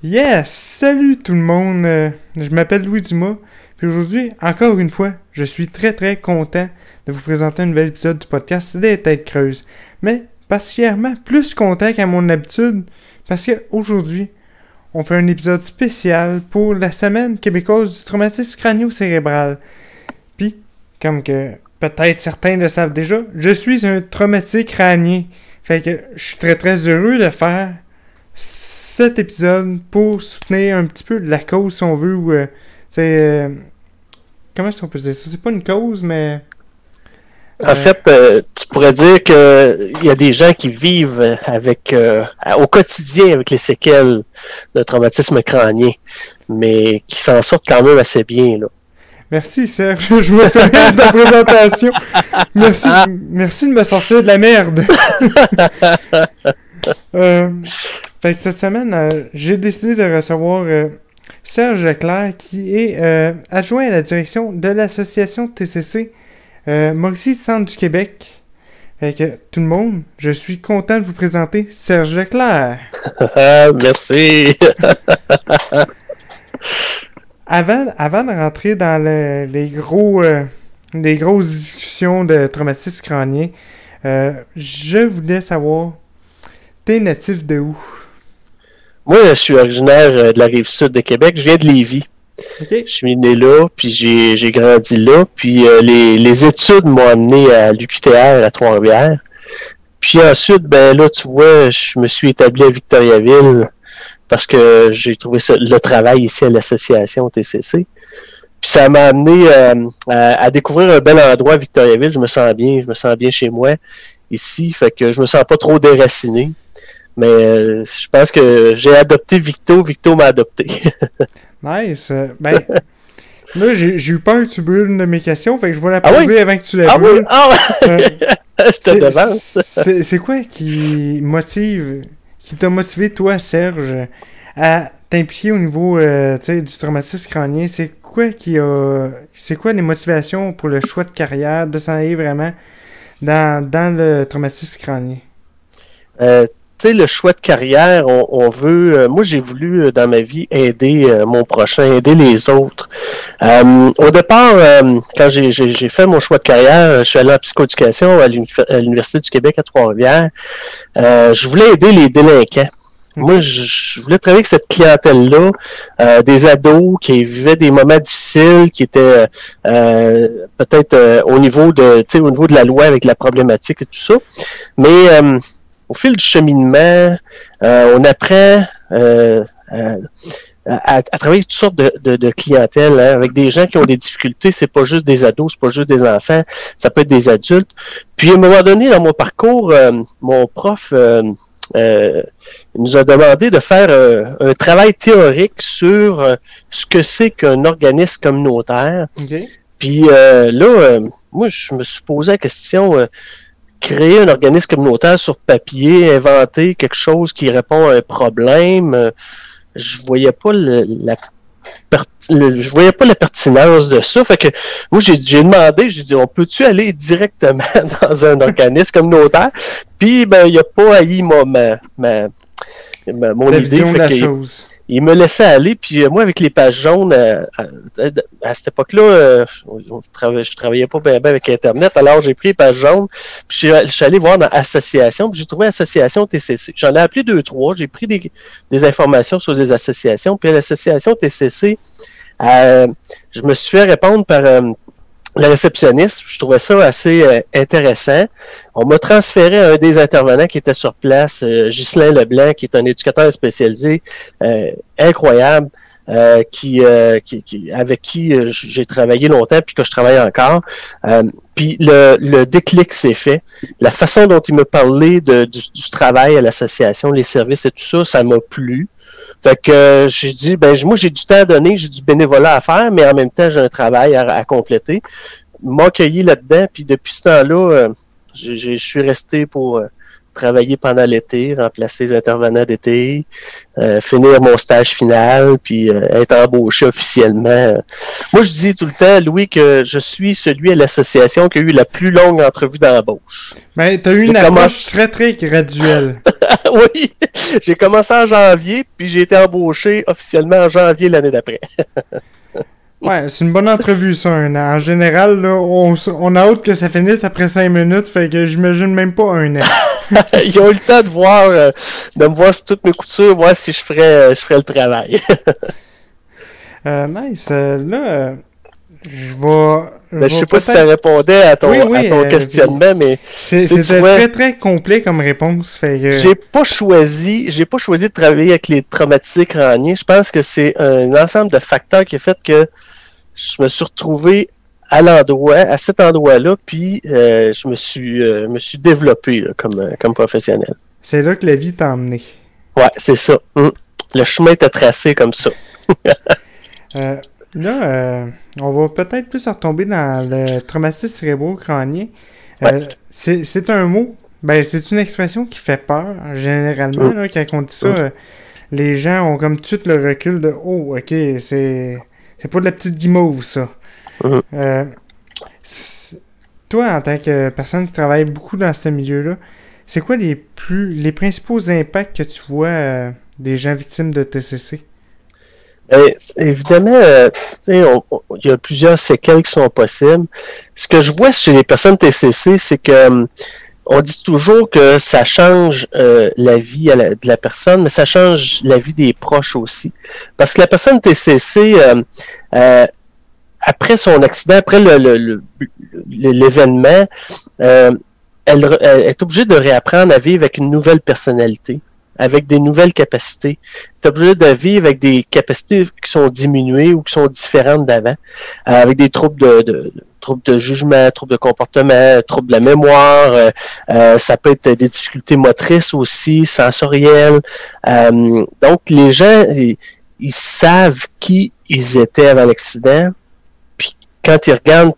Yes! Salut tout le monde! Je m'appelle Louis Dumas. Puis aujourd'hui, encore une fois, je suis très content de vous présenter un nouvel épisode du podcast Les Têtes Creuses. Mais particulièrement plus content qu'à mon habitude, parce qu'aujourd'hui, on fait un épisode spécial pour la semaine québécoise du traumatisme crânio-cérébral. Puis, comme que peut-être certains le savent déjà, je suis un traumatisé crânien. Fait que je suis très heureux de faire cet épisode pour soutenir un petit peu la cause, si on veut, ou comment est-ce qu'on peut dire ça? C'est pas une cause, mais... En fait, tu pourrais dire qu'il y a des gens qui vivent avec au quotidien avec les séquelles de traumatisme crânien, mais qui s'en sortent quand même assez bien, là. Merci Serge, je me fais rire de ta présentation. Merci de me sortir de la merde. Fait que cette semaine, j'ai décidé de recevoir Serge Leclerc, qui est adjoint à la direction de l'association TCC Mauricie Centre du Québec. Fait que tout le monde, je suis content de vous présenter Serge Leclerc. Merci. Avant de rentrer dans les grosses discussions de traumatisme crânien, je voulais savoir, t'es natif de où? Moi, je suis originaire de la Rive-Sud de Québec. Je viens de Lévis. Okay. Je suis né là, puis j'ai grandi là. Puis les études m'ont amené à l'UQTR à Trois-Rivières. Puis ensuite, ben là, tu vois, je me suis établi à Victoriaville parce que j'ai trouvé le travail ici à l'association TCC. Puis ça m'a amené à découvrir un bel endroit à Victoriaville. Je me sens bien chez moi ici. Fait que je me sens pas trop déraciné. Mais je pense que j'ai adopté Victo m'a adopté. Nice. Ben, là, j'ai eu peur que tu brûles une de mes questions, fait que je vais la poser avant que tu la brûles. Je te devance. C'est quoi qui t'a motivé, toi, Serge, à t'impliquer au niveau du traumatisme crânien? C'est quoi les motivations pour le choix de carrière, de s'en aller vraiment dans le traumatisme crânien? Tu sais, le choix de carrière, on veut... moi, j'ai voulu, dans ma vie, aider mon prochain, aider les autres. Au départ, quand j'ai fait mon choix de carrière, je suis allé en psychoéducation à l'Université du Québec à Trois-Rivières. Je voulais aider les délinquants. Moi, je voulais travailler avec cette clientèle-là, des ados qui vivaient des moments difficiles, qui étaient peut-être au niveau de la loi avec la problématique et tout ça. Mais... au fil du cheminement, on apprend à travailler toutes sortes de clientèle, hein, avec des gens qui ont des difficultés. C'est pas juste des ados, c'est pas juste des enfants, ça peut être des adultes. Puis à un moment donné, dans mon parcours, mon prof nous a demandé de faire un travail théorique sur ce que c'est qu'un organisme communautaire. Okay. Puis moi, je me suis posé la question... créer un organisme communautaire sur papier, inventer quelque chose qui répond à un problème, je voyais pas je voyais pas la pertinence de ça. Fait que moi, j'ai demandé, j'ai dit, on peut-tu aller directement dans un organisme communautaire? Puis, ben, il a pas haï mon idée. Fait de la chose. Il me laissait aller, puis moi, avec les pages jaunes, à cette époque-là, je travaillais pas bien avec Internet, alors j'ai pris les pages jaunes, puis je suis allé voir dans Association, puis j'ai trouvé Association TCC. J'en ai appelé 2-3, j'ai pris des informations sur des associations, puis à l'Association TCC, je me suis fait répondre par... la réceptionniste, je trouvais ça assez intéressant. On m'a transféré à un des intervenants qui était sur place, Ghislain Leblanc, qui est un éducateur spécialisé incroyable, avec qui j'ai travaillé longtemps puis que je travaille encore. Puis le déclic s'est fait. La façon dont il me parlait du travail à l'association, les services et tout ça, ça m'a plu. Fait que j'ai dit, ben moi j'ai du temps à donner, j'ai du bénévolat à faire, mais en même temps j'ai un travail à compléter. M'a accueilli là-dedans, puis depuis ce temps-là, je suis resté pour travailler pendant l'été, remplacer les intervenants d'été, finir mon stage final, puis être embauché officiellement. Moi, je dis tout le temps, Louis, que je suis celui à l'association qui a eu la plus longue entrevue d'embauche. Ben, t'as eu une approche très, très graduelle. Oui, j'ai commencé en janvier, puis j'ai été embauché officiellement en janvier l'année d'après. Ouais, c'est une bonne entrevue, ça, un an. En général, là, on a hâte que ça finisse après 5 minutes, fait que j'imagine même pas un an. Ils ont eu le temps de me voir sur toutes mes coutures, voir si je ferais le travail. Nice. Là, je sais pas si ça répondait à ton questionnement, mais c'était très très complet comme réponse. Fait que... J'ai pas choisi de travailler avec les traumatisés crâniens. Je pense que c'est un ensemble de facteurs qui a fait que je me suis retrouvé à cet endroit-là, puis je me suis développé là, comme professionnel. C'est là que la vie t'a emmené. Ouais, c'est ça. Le chemin était tracé comme ça. Là, on va peut-être plus retomber dans le traumatisme cérébro-crânien. Ouais. C'est un mot, c'est une expression qui fait peur, généralement. Là, quand on dit ça, les gens ont comme tout de suite le recul de « Oh, ok, c'est pas de la petite guimauve, ça. » Toi, en tant que personne qui travaille beaucoup dans ce milieu-là, c'est quoi les principaux impacts que tu vois des gens victimes de TCC? Évidemment, il y a plusieurs séquelles qui sont possibles. Ce que je vois chez les personnes TCC, c'est que on dit toujours que ça change la vie de la personne, mais ça change la vie des proches aussi. Parce que la personne TCC, après son accident, après l'événement, elle est obligée de réapprendre à vivre avec une nouvelle personnalité, avec des nouvelles capacités. Tu es obligé de vivre avec des capacités qui sont diminuées ou qui sont différentes d'avant, avec des troubles de jugement, troubles de comportement, troubles de la mémoire, ça peut être des difficultés motrices aussi, sensorielles. Donc, les gens, ils savent qui ils étaient avant l'accident, puis quand ils regardent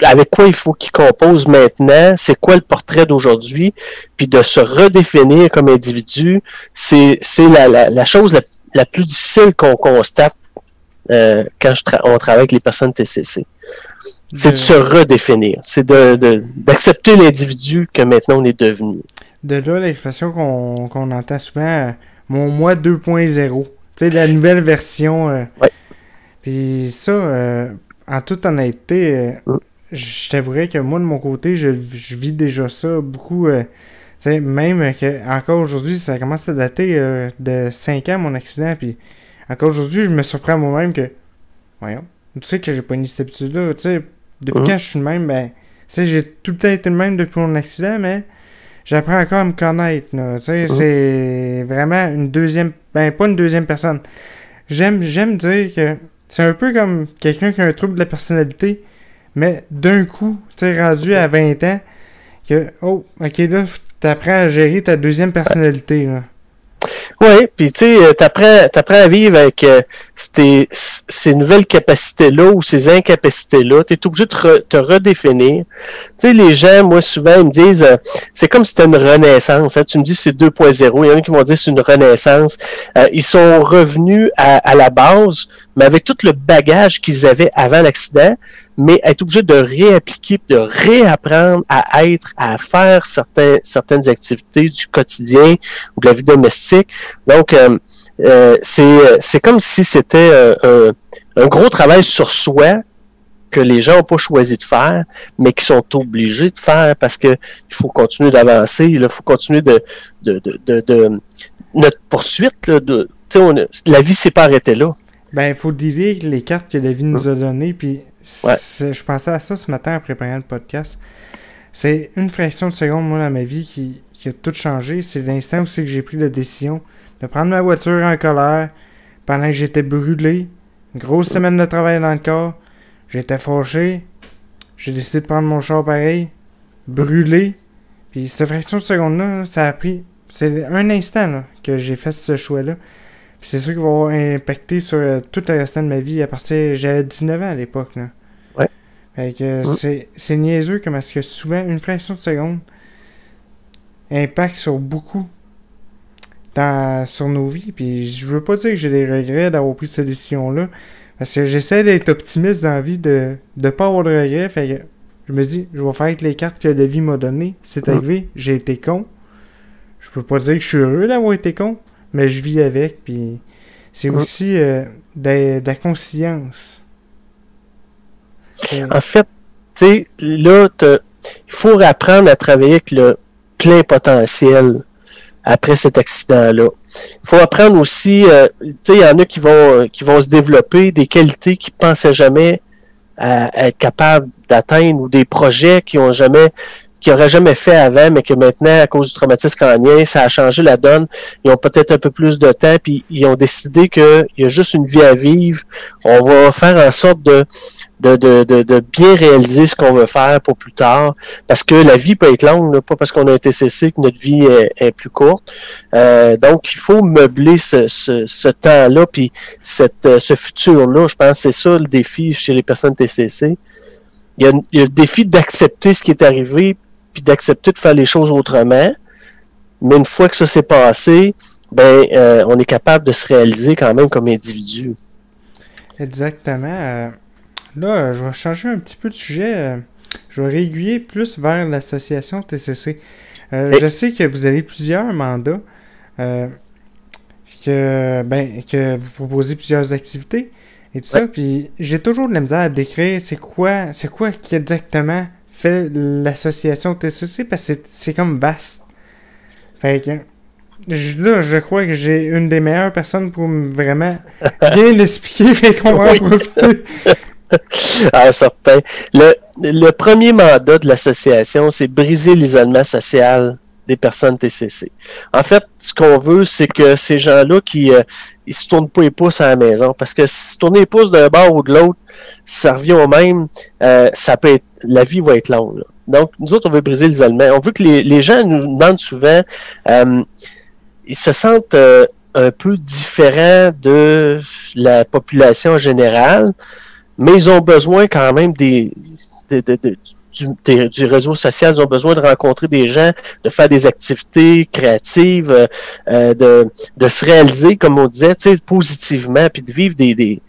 avec quoi il faut qu'ils composent maintenant, c'est quoi le portrait d'aujourd'hui, puis de se redéfinir comme individu, c'est la chose la plus difficile qu'on constate quand on travaille avec les personnes TCC. C'est de se redéfinir, c'est d'accepter l'individu que maintenant on est devenu. De là l'expression qu'on entend souvent, mon moi 2.0, tu sais, la nouvelle version. Ouais. Puis ça, en toute honnêteté, je t'avouerais que moi, de mon côté, je vis déjà ça beaucoup. Même que encore aujourd'hui, ça commence à dater de 5 ans, mon accident. Puis encore aujourd'hui, je me surprends moi-même que, voyons, tu sais que j'ai pas une cette habitude-là. Tu sais, depuis quand je suis le même, j'ai tout le temps été le même depuis mon accident, mais j'apprends encore à me connaître. Tu sais, c'est vraiment une deuxième, pas une deuxième personne. J'aime dire que c'est un peu comme quelqu'un qui a un trouble de la personnalité. Mais d'un coup, tu sais, rendu à 20 ans, que, oh, ok, là, t'apprends à gérer ta deuxième personnalité, là. Oui, puis tu sais, t'apprends à vivre avec ces nouvelles capacités-là ou ces incapacités-là. Tu es obligé de te redéfinir. Tu sais, les gens, moi, souvent, ils me disent, c'est comme si c'était une renaissance. Hein. Tu me dis c'est 2.0. Il y en a qui vont dire c'est une renaissance. Ils sont revenus à la base, mais avec tout le bagage qu'ils avaient avant l'accident, mais être obligé de réappliquer, de réapprendre à faire certaines activités du quotidien ou de la vie domestique. Donc, c'est comme si c'était un gros travail sur soi que les gens n'ont pas choisi de faire, mais qui sont obligés de faire parce que il faut continuer d'avancer, il faut continuer de notre poursuite. Là, la vie s'est pas arrêtée là. Il faut diviser les cartes que la vie nous a données, puis je pensais à ça ce matin en préparant le podcast. C'est une fraction de seconde, moi, dans ma vie qui a tout changé. C'est l'instant où c'est que j'ai pris la décision de prendre ma voiture en colère pendant que j'étais brûlé. Une grosse semaine de travail dans le corps. J'étais fâché. J'ai décidé de prendre mon char pareil. Brûlé. Puis cette fraction de seconde-là, ça a pris... C'est un instant là, que j'ai fait ce choix-là. Puis c'est sûr qu'il va impacter sur tout le restant de ma vie. À partir... J'avais 19 ans à l'époque, là. Ouais. Fait que c'est niaiseux comme est-ce que souvent, une fraction de seconde, impact sur beaucoup sur nos vies. Puis je veux pas dire que j'ai des regrets d'avoir pris cette décision-là. Parce que j'essaie d'être optimiste dans la vie, de pas avoir de regrets. Fait que je me dis, je vais faire avec les cartes que la vie m'a données. C'est arrivé, j'ai été con. Je peux pas dire que je suis heureux d'avoir été con, mais je vis avec. Puis c'est aussi de la conscience. En fait, tu sais, là, il faut apprendre à travailler avec le plein potentiel après cet accident-là. Il faut apprendre aussi, tu sais, il y en a qui vont se développer des qualités qu'ils ne pensaient jamais à être capables d'atteindre ou des projets qu'ils n'auraient jamais fait avant, mais que maintenant, à cause du traumatisme crânien, ça a changé la donne. Ils ont peut-être un peu plus de temps, puis ils ont décidé qu'il y a juste une vie à vivre. On va faire en sorte de bien réaliser ce qu'on veut faire pour plus tard, parce que la vie peut être longue, là, pas parce qu'on a un TCC que notre vie est plus courte. Donc, il faut meubler ce temps-là, puis ce futur-là. Je pense que c'est ça le défi chez les personnes TCC. Il y a le défi d'accepter ce qui est arrivé, puis d'accepter de faire les choses autrement. Mais une fois que ça s'est passé, on est capable de se réaliser quand même comme individu. Exactement. Là, je vais changer un petit peu de sujet. Je vais réaiguiller plus vers l'association TCC. Je sais que vous avez plusieurs mandats, que vous proposez plusieurs activités et tout ça. Puis j'ai toujours de la misère à décrire c'est quoi qui exactement fait l'association TCC, parce que c'est comme vaste. Fait que là, je crois que j'ai une des meilleures personnes pour vraiment bien l'expliquer, fait qu'on va en profiter. Ah, certain. Le premier mandat de l'association, c'est briser l'isolement social des personnes TCC. En fait, ce qu'on veut, c'est que ces gens-là ils se tournent pas les pouces à la maison, parce que si se tourner les pouces d'un bord ou de l'autre, ça revient au même, la vie va être longue, là. Donc, nous autres, on veut briser l'isolement. On veut que les gens nous demandent souvent, ils se sentent un peu différents de la population générale, mais ils ont besoin quand même du réseau social. Ils ont besoin de rencontrer des gens, de faire des activités créatives, de se réaliser, comme on disait, positivement, puis de vivre des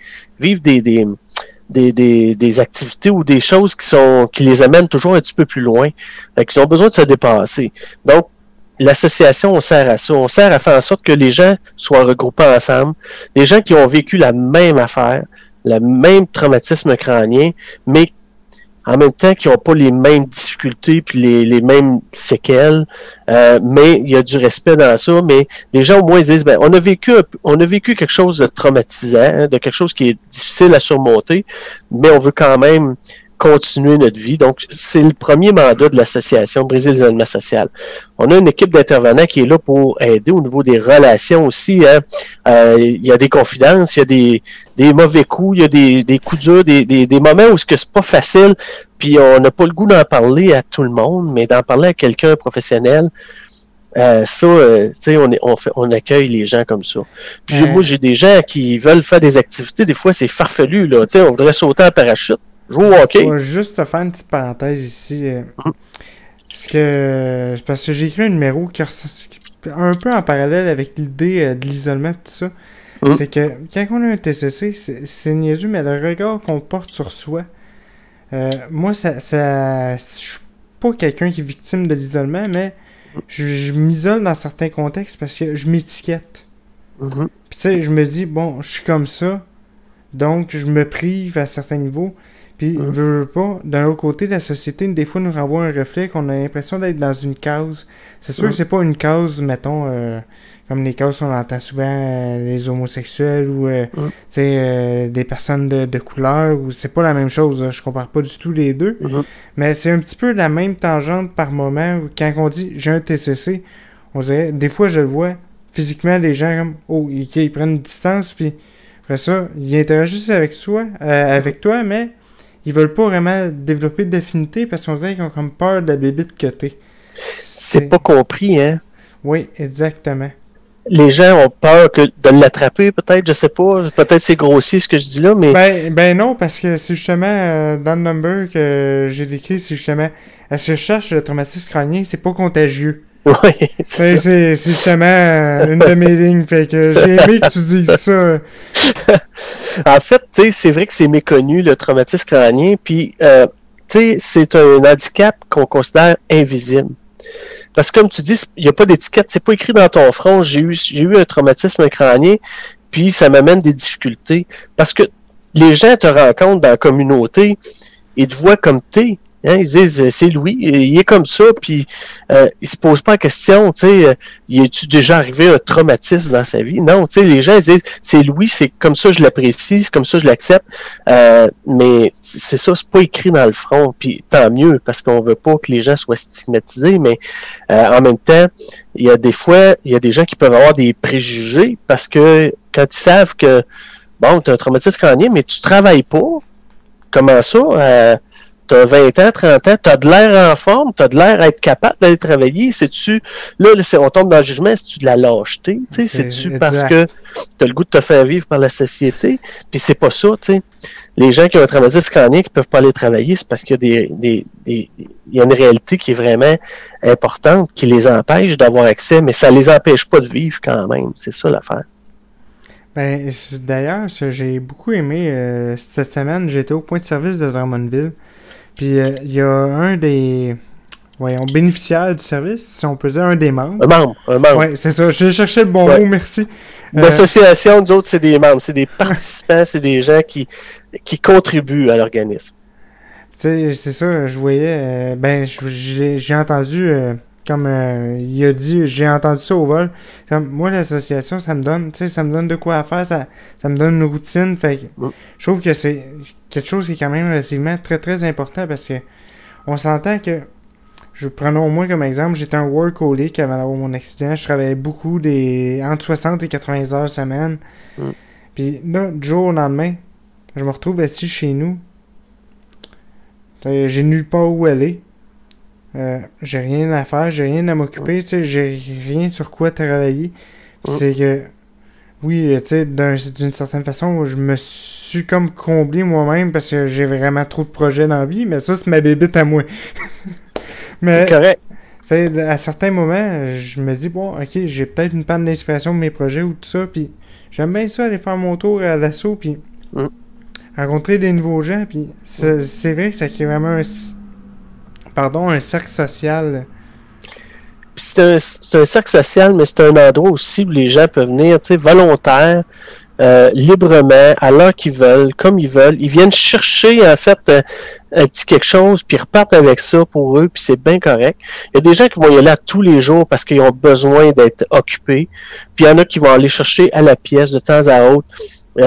activités ou des choses qui les amènent toujours un petit peu plus loin. Ils ont besoin de se dépasser. Donc, l'association, on sert à ça. On sert à faire en sorte que les gens soient regroupés ensemble, des gens qui ont vécu la même affaire, le même traumatisme crânien, mais en même temps qui n'ont pas les mêmes difficultés puis les mêmes séquelles, mais il y a du respect dans ça, mais les gens au moins disent, on a vécu quelque chose de traumatisant, hein, de quelque chose qui est difficile à surmonter, mais on veut quand même continuer notre vie. Donc, c'est le premier mandat de l'association Briser l'isolement social. On a une équipe d'intervenants qui est là pour aider au niveau des relations aussi. Hein. Il y a des confidences, il y a des mauvais coups, il y a des coups durs, des moments où c'est pas facile, puis on n'a pas le goût d'en parler à tout le monde, mais d'en parler à quelqu'un professionnel. On accueille les gens comme ça. Puis moi, j'ai des gens qui veulent faire des activités, des fois c'est farfelu, là. On voudrait sauter en parachute. Jouer au hockey. Je vais juste te faire une petite parenthèse ici. Parce que j'ai écrit un numéro qui est un peu en parallèle avec l'idée de l'isolement et tout ça. C'est que quand on a un TCC, c'est niaiseux, mais le regard qu'on porte sur soi, moi, je suis pas quelqu'un qui est victime de l'isolement, mais je m'isole dans certains contextes parce que je m'étiquette. Puis tu sais, je me dis, bon, je suis comme ça, donc je me prive à certains niveaux. Puis, veux pas, d'un autre côté, la société, des fois, nous renvoie un reflet qu'on a l'impression d'être dans une case. C'est sûr que c'est pas une case, mettons, comme les cases qu'on entend souvent, les homosexuels ou des personnes de couleur, ou c'est pas la même chose, je compare pas du tout les deux. Mais c'est un petit peu la même tangente par moment, où quand on dit « j'ai un TCC », on dirait, des fois, je le vois, physiquement, les gens, comme « oh, ils prennent une distance », puis après ça, ils interagissent avec toi, mais ils veulent pas vraiment développer d'affinité parce qu'on dirait qu'ils ont comme peur de la bébite que t'es. C'est pas compris, hein? Oui, exactement. Les gens ont peur de l'attraper, peut-être, je sais pas. Peut-être c'est grossier ce que je dis là, mais... Ben non, parce que c'est justement dans le number que j'ai décrit, c'est justement, est-ce que je cherche le traumatisme crânien, c'est pas contagieux. Oui, c'est ça. C'est justement une de mes lignes, fait que j'ai aimé que tu dises ça. En fait, tu sais, c'est vrai que c'est méconnu, le traumatisme crânien, puis, tu sais, c'est un handicap qu'on considère invisible. Parce que comme tu dis, il n'y a pas d'étiquette, c'est pas écrit dans ton front, j'ai eu un traumatisme crânien, puis ça m'amène des difficultés. Parce que les gens te rencontrent dans la communauté, ils te voient comme t'es. Hein, ils disent, c'est Louis, il est comme ça, puis il se pose pas la question, tu sais, y est-tu déjà arrivé un traumatisme dans sa vie? Non, tu sais, les gens ils disent, c'est Louis, c'est comme ça je l'apprécie, c'est comme ça je l'accepte, mais c'est ça, c'est pas écrit dans le front, puis tant mieux, parce qu'on veut pas que les gens soient stigmatisés, mais en même temps, il y a des fois, il y a des gens qui peuvent avoir des préjugés, parce que quand ils savent que, bon, tu as un traumatisme crânien, mais tu travailles pas, comment ça? T'as 20 ans, 30 ans, t'as de l'air en forme, t'as de l'air à être capable d'aller travailler. C'est-tu, là, on tombe dans le jugement, c'est-tu de la lâcheté, tu sais, c'est-tu parce que t'as le goût de te faire vivre par la société, puis c'est pas ça, tu sais. Les gens qui ont un traumatisme crânien qui peuvent pas aller travailler, c'est parce qu'il y a il y a une réalité qui est vraiment importante, qui les empêche d'avoir accès, mais ça les empêche pas de vivre quand même. C'est ça l'affaire. Ben, d'ailleurs, j'ai beaucoup aimé cette semaine, j'étais au point de service de Drummondville. Puis il y a un des bénéficiaires du service, si on peut dire, un des membres. Un membre. Oui, c'est ça. Je cherchais le bon mot, merci. L'association, nous autres, c'est des membres, c'est des participants, c'est des gens qui contribuent à l'organisme. Tu sais, c'est ça, je voyais, j'ai entendu, comme il a dit, j'ai entendu ça au vol. Comme, moi, l'association, ça me donne de quoi à faire, ça me donne une routine. Fait que je trouve que c'est quelque chose qui est quand même relativement très très important parce que on s'entend que, prenons moi comme exemple, j'étais un workaholic avant d'avoir mon accident, je travaillais beaucoup entre 60 et 80 heures semaine. Puis là, du jour au lendemain, je me retrouve assis chez nous. J'ai nulle part où aller. J'ai rien à faire, j'ai rien à m'occuper, tu sais, j'ai rien sur quoi travailler. Puis c'est que, oui, tu sais, d'une certaine façon, je me suis comme comblé moi-même parce que j'ai vraiment trop de projets dans la vie, mais ça, c'est ma bébête à moi. Mais, c'est correct. Tu sais, à certains moments, je me dis, bon, ok, j'ai peut-être une panne d'inspiration de mes projets ou tout ça, puis j'aime bien ça, aller faire mon tour à l'assaut, puis rencontrer des nouveaux gens, puis c'est vrai que ça crée vraiment un cercle social. C'est un cercle social, mais c'est un endroit aussi où les gens peuvent venir, tu sais, volontaires, librement, à l'heure qu'ils veulent, comme ils veulent. Ils viennent chercher, en fait, un petit quelque chose, puis ils repartent avec ça pour eux, puis c'est bien correct. Il y a des gens qui vont y aller à tous les jours parce qu'ils ont besoin d'être occupés, puis il y en a qui vont aller chercher à la pièce de temps à autre.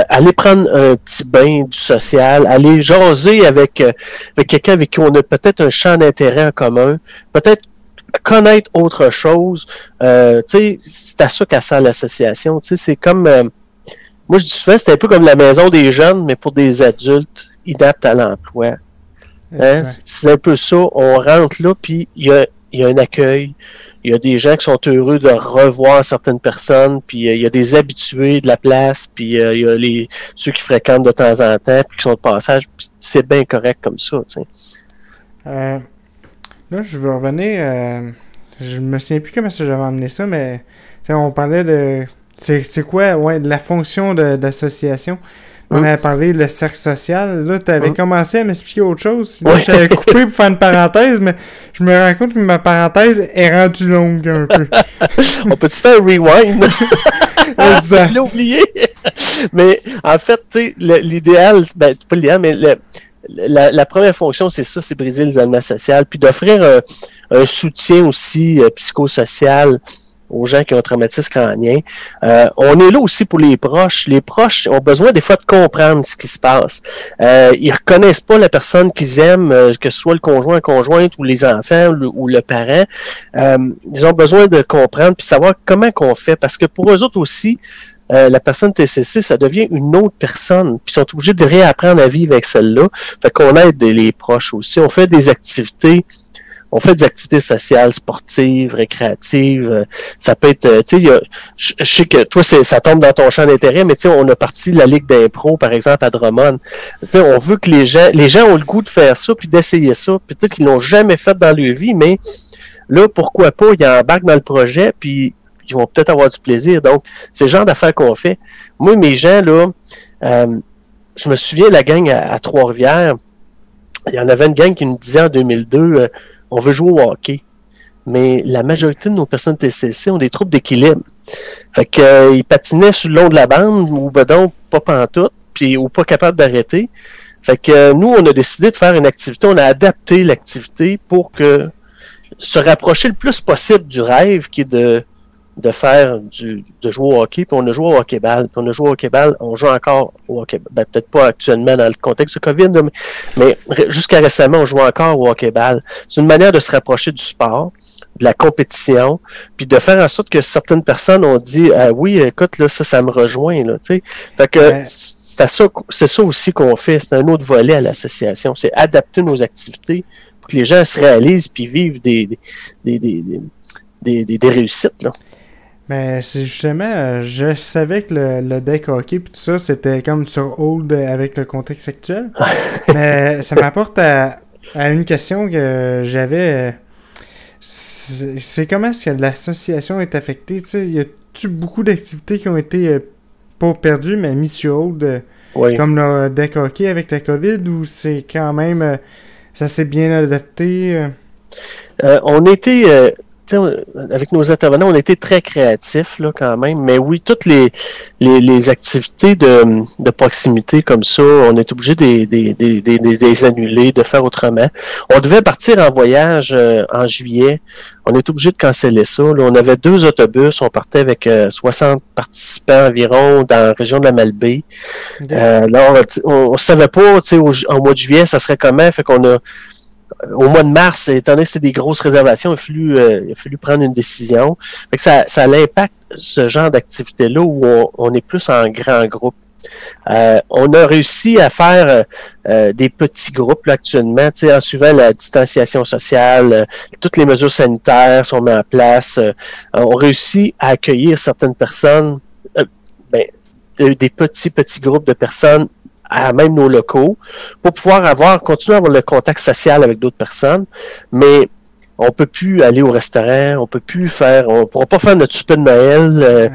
Aller prendre un petit bain du social, aller jaser avec quelqu'un avec qui on a peut-être un champ d'intérêt en commun, peut-être connaître autre chose. Tu sais, c'est à ça qu'elle sert l'association. Tu sais, c'est comme, moi je dis souvent, c'est un peu comme la maison des jeunes, mais pour des adultes inaptes à l'emploi. Hein? C'est un peu ça. On rentre là, puis il y a un accueil. Il y a des gens qui sont heureux de revoir certaines personnes, puis il y a des habitués de la place, puis il y a ceux qui fréquentent de temps en temps, puis qui sont de passage, puis c'est bien correct comme ça. Tu sais. Là, je veux revenir. Je me souviens plus comment j'avais amené ça, mais on parlait de. C'est quoi, de la fonction d'association. On avait parlé le cercle social. Là, tu avais commencé à m'expliquer autre chose. Là, j'avais coupé pour faire une parenthèse, mais je me rends compte que ma parenthèse est rendue longue un peu. On peut-tu faire un rewind? Exact. Je l'ai oublié. Mais en fait, tu sais, l'idéal, pas l'idéal, mais la première fonction, c'est ça, c'est briser l'isolement social, puis d'offrir un soutien aussi psychosocial aux gens qui ont un traumatisme crânien. On est là aussi pour les proches. Les proches ont besoin des fois de comprendre ce qui se passe. Ils reconnaissent pas la personne qu'ils aiment, que ce soit le conjoint, la conjointe, ou les enfants, ou le parent. Ils ont besoin de comprendre puis savoir comment qu'on fait. Parce que pour eux autres aussi, la personne TCC, ça devient une autre personne. Puis ils sont obligés de réapprendre à vivre avec celle-là. Fait qu'on aide les proches aussi. On fait des activités sociales, sportives, récréatives. Ça peut être, tu sais, je sais que toi, ça tombe dans ton champ d'intérêt, mais tu sais, on a parti de la Ligue d'impro, par exemple, à Drummond. Tu sais, on veut que les gens ont le goût de faire ça, puis d'essayer ça. Peut-être qu'ils l'ont jamais fait dans leur vie, mais là, pourquoi pas, ils embarquent dans le projet, puis ils vont peut-être avoir du plaisir. Donc, c'est le genre d'affaires qu'on fait. Moi, mes gens, là, je me souviens, la gang à Trois-Rivières, il y en avait une gang qui nous disait en 2002, on veut jouer au hockey. Mais la majorité de nos personnes TCC ont des troubles d'équilibre. Fait que ils patinaient sur le long de la bande, ou ben donc pas pantoute, puis ou pas capable d'arrêter. Fait que nous, on a décidé de faire une activité, on a adapté l'activité pour que se rapprocher le plus possible du rêve qui est de faire de jouer au hockey, puis on a joué au hockey-ball, puis on a joué au hockey-ball, on joue encore au hockey, ben peut-être pas actuellement dans le contexte de COVID, mais jusqu'à récemment, on joue encore au hockey-ball. C'est une manière de se rapprocher du sport, de la compétition, puis de faire en sorte que certaines personnes ont dit oui, écoute, là, ça me rejoint, là, tu sais. Fait que c'est ça aussi qu'on fait, c'est un autre volet à l'association, c'est adapter nos activités pour que les gens se réalisent puis vivent des réussites, là. Mais c'est justement, je savais que le deck hockey puis tout ça, c'était comme sur hold avec le contexte actuel. Mais ça m'apporte à une question que j'avais. C'est comment est-ce que l'association est affectée? Tu sais, y a-tu beaucoup d'activités qui ont été pas perdues, mais mises sur hold, comme le deck hockey avec la COVID, ou c'est quand même, ça s'est bien adapté? On était... avec nos intervenants, on a été très créatifs là, quand même, mais oui, toutes les activités de proximité comme ça, on est obligé de les annuler, de faire autrement. On devait partir en voyage en juillet, on est obligé de canceller ça. Là, on avait 2 autobus, on partait avec 60 participants environ dans la région de la Malbaie. Là, on savait pas, en mois de juillet, ça serait comment, fait qu'on a au mois de mars, étant donné que c'est des grosses réservations, il a fallu prendre une décision. Fait que ça impacte ce genre d'activité-là où on est plus en grand groupe. On a réussi à faire des petits groupes là, actuellement, en suivant la distanciation sociale, toutes les mesures sanitaires sont mises en place. On réussit à accueillir certaines personnes, des petits groupes de personnes à même nos locaux, pour pouvoir continuer à avoir le contact social avec d'autres personnes, mais on peut plus aller au restaurant, on pourra pas faire notre souper de Noël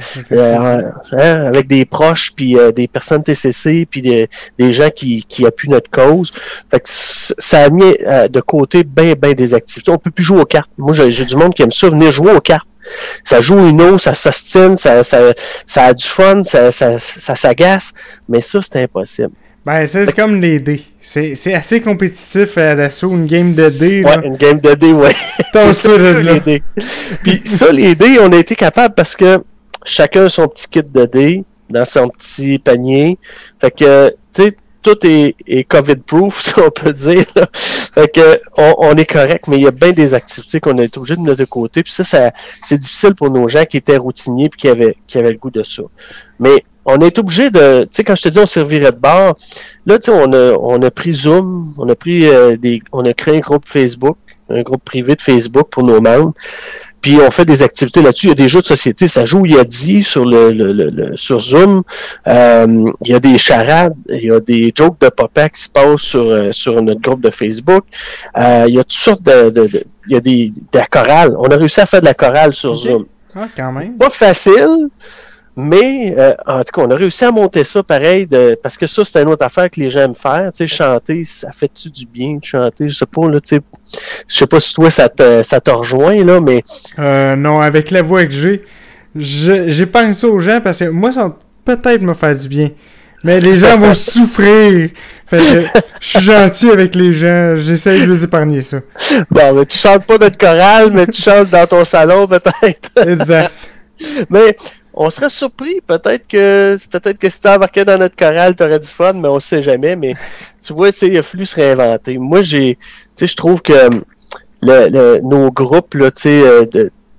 avec des proches, puis des personnes TCC, puis des gens qui appuient notre cause. Fait que ça a mis de côté bien des activités. On peut plus jouer aux cartes. Moi, j'ai du monde qui aime ça, venir jouer aux cartes. Ça joue une eau, ça s'ostine, ça a du fun, ça s'agace, mais ça, c'est impossible. Ben, c'est comme les dés. C'est assez compétitif à l'assaut, une game de dés. Ouais, une game de dés, ouais. C'est ça, les dés. Puis ça, les dés, on a été capable parce que chacun a son petit kit de dés dans son petit panier. Fait que, tu sais, tout est COVID-proof, si on peut dire. Là. Fait que on est correct, mais il y a bien des activités qu'on a été obligé de mettre de côté. Puis ça c'est difficile pour nos gens qui étaient routiniers puis qui avaient le goût de ça. Mais on est obligé de, tu sais, quand je te dis on servirait de bar, là, tu sais, on a pris Zoom, on a créé un groupe Facebook, un groupe privé de Facebook pour nos membres. Puis on fait des activités là-dessus. Il y a des jeux de société, ça joue Yadi sur sur Zoom. Il y a des charades, il y a des jokes de papa qui se passent sur notre groupe de Facebook. Il y a toutes sortes il y a de la chorale. On a réussi à faire de la chorale sur Zoom. Ah, quand même. Pas facile, mais en tout cas, on a réussi à monter ça pareil, parce que ça, c'est une autre affaire que les gens aiment faire. Tu sais, chanter, ça fait-tu du bien de chanter? Je sais pas, là, tu sais. Je sais pas si toi, ça te rejoint, là, mais... non, avec la voix que j'épargne ça aux gens parce que moi, ça va peut-être me faire du bien. Mais les gens vont souffrir. Fait que je suis gentil avec les gens. J'essaye de les épargner ça. Bon, mais tu chantes pas notre chorale, mais tu chantes dans ton salon, peut-être. Exact. Mais... on serait surpris, peut-être que si t'embarquais dans notre chorale, t'aurais du fun, mais on sait jamais. Mais tu vois, il a fallu se réinventer. Moi, je trouve que nos groupes là,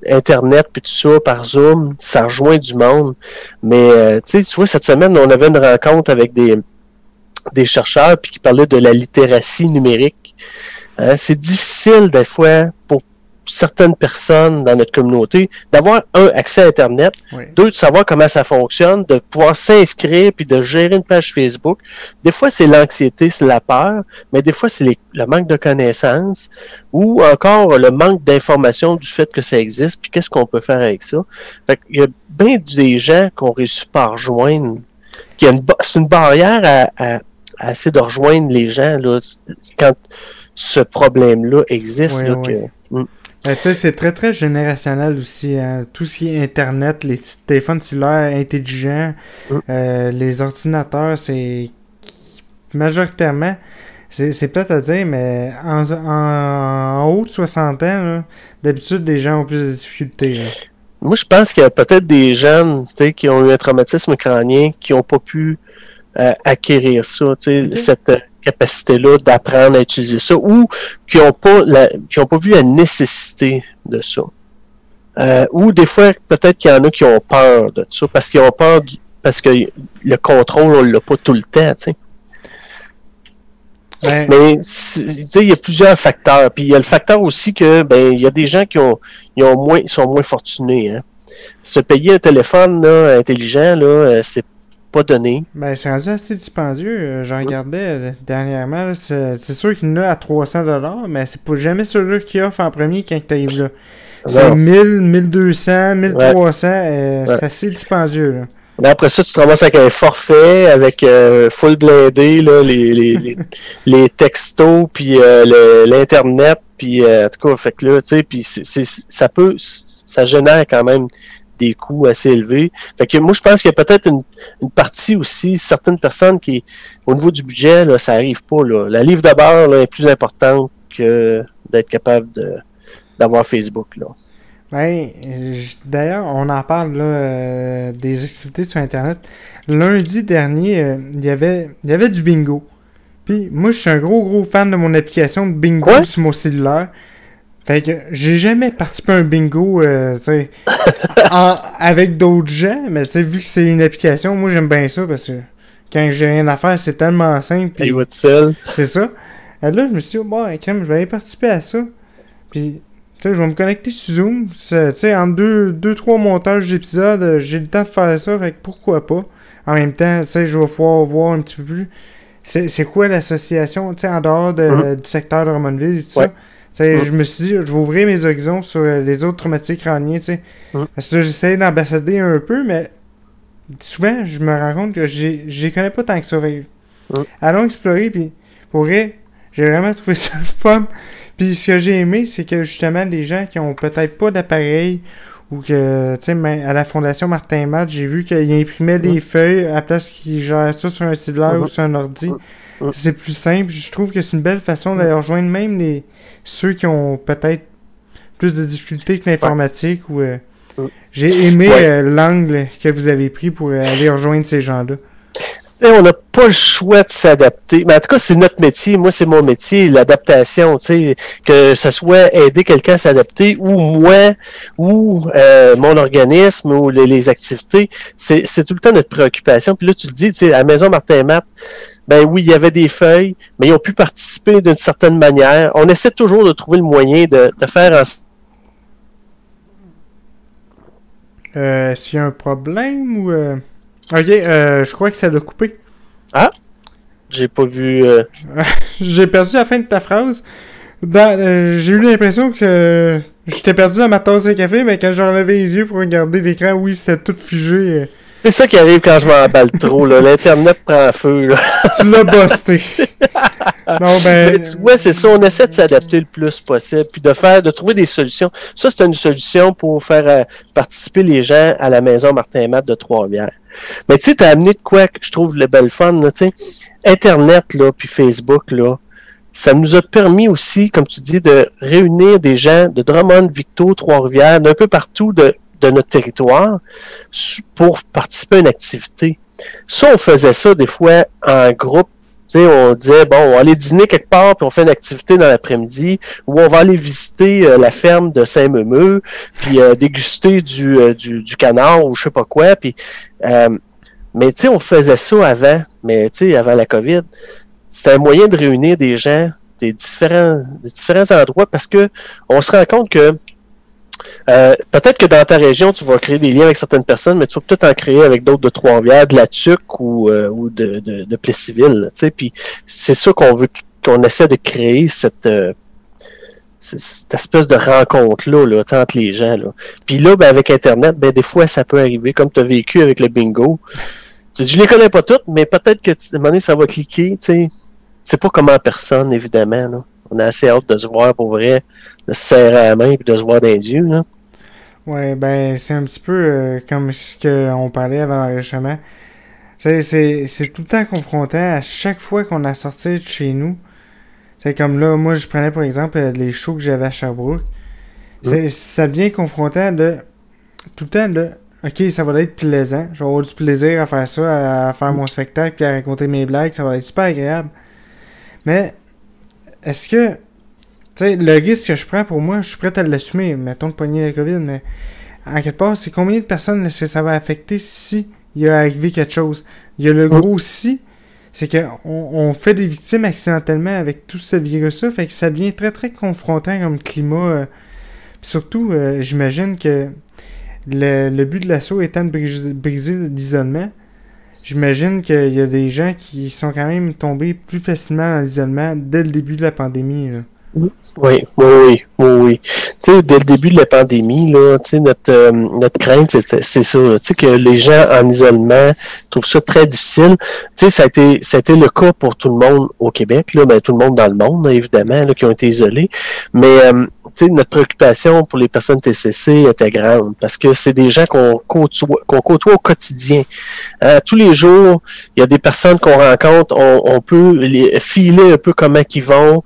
Internet puis tout ça, par Zoom, ça rejoint du monde. Mais tu vois, cette semaine, on avait une rencontre avec des chercheurs puis qui parlaient de la littératie numérique. C'est difficile des fois pour certaines personnes dans notre communauté, d'avoir accès à Internet, Oui. deux, de savoir comment ça fonctionne, de pouvoir s'inscrire puis de gérer une page Facebook. Des fois, c'est l'anxiété, c'est la peur, mais des fois, c'est le manque de connaissances ou encore le manque d'information du fait que ça existe puis qu'est-ce qu'on peut faire avec ça. Fait qu'il y a bien des gens qui ont réussi par rejoindre. C'est une barrière à essayer de rejoindre les gens là, quand ce problème-là existe. Oui, là, oui. Tu sais, c'est très, très générationnel aussi. Hein. Tout ce qui est Internet, les téléphones cellulaires intelligents, les ordinateurs, c'est majoritairement, c'est plate à dire, mais en haut de 60 ans, là, d'habitude, les gens ont plus de difficultés. Là. Moi, je pense qu'il y a peut-être des jeunes qui ont eu un traumatisme crânien qui n'ont pas pu acquérir ça, cette capacité-là d'apprendre à utiliser ça, ou qui n'ont pas vu la nécessité de ça. Ou des fois, peut-être qu'il y en a qui ont peur de ça, parce qu'ils ont peur parce que le contrôle, on ne l'a pas tout le temps, tu sais. Ben, Mais il y a plusieurs facteurs. Puis il y a le facteur aussi que il y a des gens qui sont moins fortunés. Hein. Se payer un téléphone là, intelligent, là, c'est pas donné. Ben, c'est rendu assez dispendieux. J'en regardais dernièrement. Là, c'est sûr qu'il y en a à 300$, mais c'est pas jamais celui-là qui offre en premier quand tu arrives là. C'est 1000, 1200, 1300. C'est assez dispendieux. Là. Mais après ça, tu te ramasses avec un forfait, avec full blindé, là, les textos, puis l'Internet, puis en tout cas, fait que là, tu sais, puis ça génère quand même des coûts assez élevés. Fait que moi, je pense qu'il y a peut-être une partie aussi, certaines personnes qui, au niveau du budget, là, ça arrive pas, là. La livre de beurre, là, est plus importante que d'être capable d'avoir Facebook, là. Ben, d'ailleurs, on en parle là, des activités sur Internet. Lundi dernier, il y avait du bingo. Puis moi, je suis un gros fan de mon application de bingo sur mon cellulaire. Fait que j'ai jamais participé à un bingo avec d'autres gens, mais vu que c'est une application, moi j'aime bien ça parce que quand j'ai rien à faire, c'est tellement simple. Puis va tout seul. C'est ça. Et là, je me suis dit, je vais aller participer à ça. Puis je vais me connecter sur Zoom. En 2-3 montages d'épisodes, j'ai le temps de faire ça. Fait que pourquoi pas? En même temps, je vais pouvoir voir un petit peu plus. C'est quoi l'association, en dehors du secteur de Drummondville et tout ça. Je me suis dit, je vais ouvrir mes horizons sur les autres traumatiques crâniens. Parce que là, j'essaie d'ambassader un peu, mais souvent, je me rends compte que je connais pas tant que ça. Allons explorer, puis pour vrai, j'ai vraiment trouvé ça fun. Puis ce que j'ai aimé, c'est que justement, les gens qui ont peut-être pas d'appareil ou que, à la Fondation Martin Matt, j'ai vu qu'ils imprimaient des feuilles à la place qu'ils gèrent ça sur un cellulaire ou sur un ordi. C'est plus simple. Je trouve que c'est une belle façon d'aller rejoindre même ceux qui ont peut-être plus de difficultés que l'informatique. Ou j'ai aimé l'angle que vous avez pris pour aller rejoindre ces gens-là. On n'a pas le choix de s'adapter. Mais en tout cas, c'est notre métier. Moi, c'est mon métier, l'adaptation. Que ce soit aider quelqu'un à s'adapter ou moi, ou mon organisme, ou les activités. C'est tout le temps notre préoccupation. Puis là, tu le dis, à la Maison Martin Matt, ben oui, il y avait des feuilles, mais ils ont pu participer d'une certaine manière. On essaie toujours de trouver le moyen de faire en... S'il y a un problème ou... Ok, je crois que ça l'a coupé. Ah? J'ai pas vu... J'ai perdu la fin de ta phrase. J'ai eu l'impression que j'étais perdu dans ma tasse de café, mais quand j'ai relevé les yeux pour regarder l'écran, oui, c'était tout figé. C'est ça qui arrive quand je m'emballe trop, là. L'Internet prend feu, là. Tu l'as busté. Non, c'est ça. On essaie de s'adapter le plus possible, puis de trouver des solutions. Ça, c'est une solution pour faire participer les gens à la Maison Martin Matt de Trois-Rivières. Mais tu sais, t'as amené de quoi que je trouve le bel fun, là, tu sais. Internet, là, puis Facebook, là, ça nous a permis aussi, comme tu dis, de réunir des gens de Drummond, Victo, Trois-Rivières, d'un peu partout de notre territoire pour participer à une activité. Ça, on faisait ça des fois en groupe. Tu sais, on disait, bon, on va aller dîner quelque part, puis on fait une activité dans l'après-midi, ou on va aller visiter la ferme de Saint-Meumeux, puis déguster du canard ou je sais pas quoi. Puis, mais tu sais, on faisait ça avant, mais tu sais, avant la COVID. C'était un moyen de réunir des gens. des différents endroits parce que on se rend compte que peut-être que dans ta région, tu vas créer des liens avec certaines personnes, mais tu vas peut-être en créer avec d'autres de Trois-Rivières, de la Tuque ou de Plessisville. Puis c'est ça qu'on essaie de créer cette espèce de rencontre-là là, entre les gens. Là. Puis là, ben, avec Internet, ben, des fois, ça peut arriver, comme tu as vécu avec le bingo. Tu dis, je les connais pas toutes, mais peut-être que à un moment donné, ça va cliquer. C'est pas comme en personne, évidemment. Là. On a assez hâte de se voir pour vrai, de se serrer à la main et de se voir dans les yeux. Là. Ouais, ben, c'est un petit peu comme ce qu'on parlait avant l'enregistrement. C'est tout le temps confrontant à chaque fois qu'on a sorti de chez nous. C'est comme là, moi, je prenais par exemple les shows que j'avais à Sherbrooke. Ça devient confrontant de tout le temps de OK, ça va être plaisant. Je vais avoir du plaisir à faire ça, à faire mon spectacle puis à raconter mes blagues. Ça va être super agréable. Mais est-ce que tu sais, le risque que je prends pour moi, je suis prêt à l'assumer. Mettons le poignet de la COVID, mais en quelque part, c'est combien de personnes est-ce que ça va affecter si il y a arrivé quelque chose? Il y a le gros si. C'est qu'on fait des victimes accidentellement avec tout ce virus-là, fait que ça devient très très confrontant comme climat. Surtout, j'imagine que le but de l'assaut étant de briser l'isolement, j'imagine qu'il y a des gens qui sont quand même tombés plus facilement dans l'isolement dès le début de la pandémie. Là. Oui. Tu sais, dès le début de la pandémie, là, tu sais, notre crainte, c'est ça, tu sais, que les gens en isolement trouvent ça très difficile. Tu sais, ça a été le cas pour tout le monde au Québec, là, ben, tout le monde dans le monde, là, évidemment, là, qui ont été isolés. Mais, tu sais, notre préoccupation pour les personnes TCC était grande parce que c'est des gens qu'on côtoie au quotidien. Tous les jours, il y a des personnes qu'on rencontre, on peut les filer un peu comment ils vont,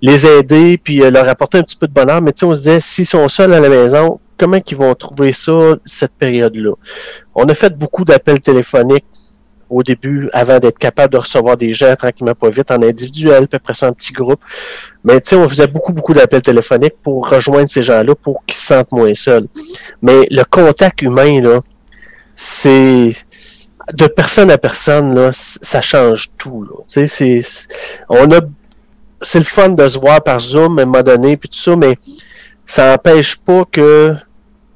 les aider, puis leur apporter un petit peu de bonheur. Mais tu sais, on se disait, s'ils sont seuls à la maison, comment ils vont trouver ça, cette période-là? On a fait beaucoup d'appels téléphoniques au début, avant d'être capable de recevoir des gens tranquillement pas vite, en individuel, puis après ça en petit groupe. Mais tu sais, on faisait beaucoup d'appels téléphoniques pour rejoindre ces gens-là, pour qu'ils se sentent moins seuls. Mais le contact humain, là, c'est... de personne à personne, là, ça change tout, là. Tu sais, c'est le fun de se voir par Zoom à un moment donné, puis tout ça, mais ça n'empêche pas que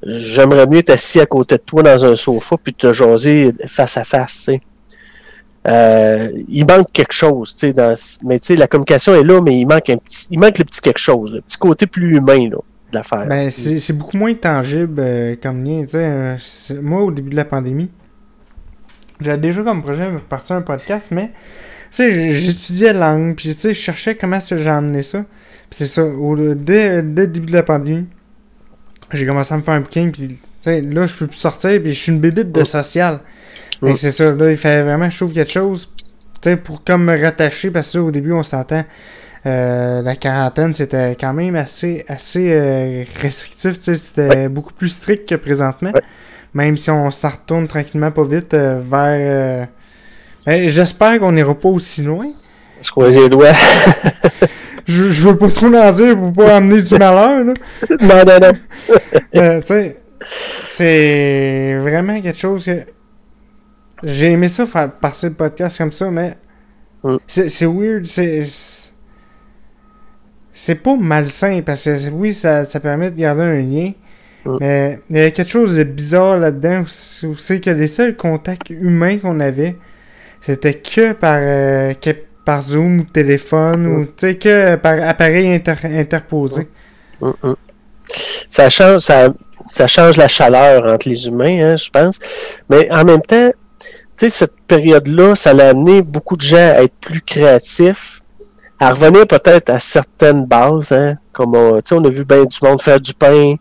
j'aimerais mieux être assis à côté de toi dans un sofa puis te jaser face à face, tu sais. Il manque quelque chose, tu sais, mais tu sais, la communication est là, mais il manque le petit quelque chose, le petit côté plus humain, là, de l'affaire. Ben, c'est beaucoup moins tangible comme lien, tu sais. Moi, au début de la pandémie, j'avais déjà comme projet de partir un podcast, mais tu sais, j'étudiais la langue, puis tu sais, je cherchais comment est-ce que j'ai amené ça. Puis c'est ça, dès le début de la pandémie, j'ai commencé à me faire un booking, puis tu sais, là, je peux plus sortir, puis je suis une bébite de social. Et c'est ça, là, il fallait vraiment que je trouve quelque chose, tu sais, pour comme me rattacher, parce que là, au début, on s'entend, la quarantaine, c'était quand même assez restrictif, tu sais, c'était beaucoup plus strict que présentement. Ouais. Même si on s'en retourne tranquillement pas vite vers... j'espère qu'on n'ira pas aussi loin. Je croise les doigts. je veux pas trop en dire pour pas amener du malheur, là. Non. Tu sais, c'est vraiment quelque chose que... J'ai aimé ça faire passer le podcast comme ça, mais... C'est weird, c'est pas malsain, parce que oui, ça permet de garder un lien, mais il y a quelque chose de bizarre là-dedans où c'est que les seuls contacts humains qu'on avait, c'était que par Zoom ou téléphone ou tu sais que par appareil interposé. Ça change la chaleur entre les humains, hein, je pense. Mais en même temps, tu sais, cette période-là, ça l'a amené beaucoup de gens à être plus créatifs, à revenir peut-être à certaines bases, hein, comme on a vu bien du monde faire du pain,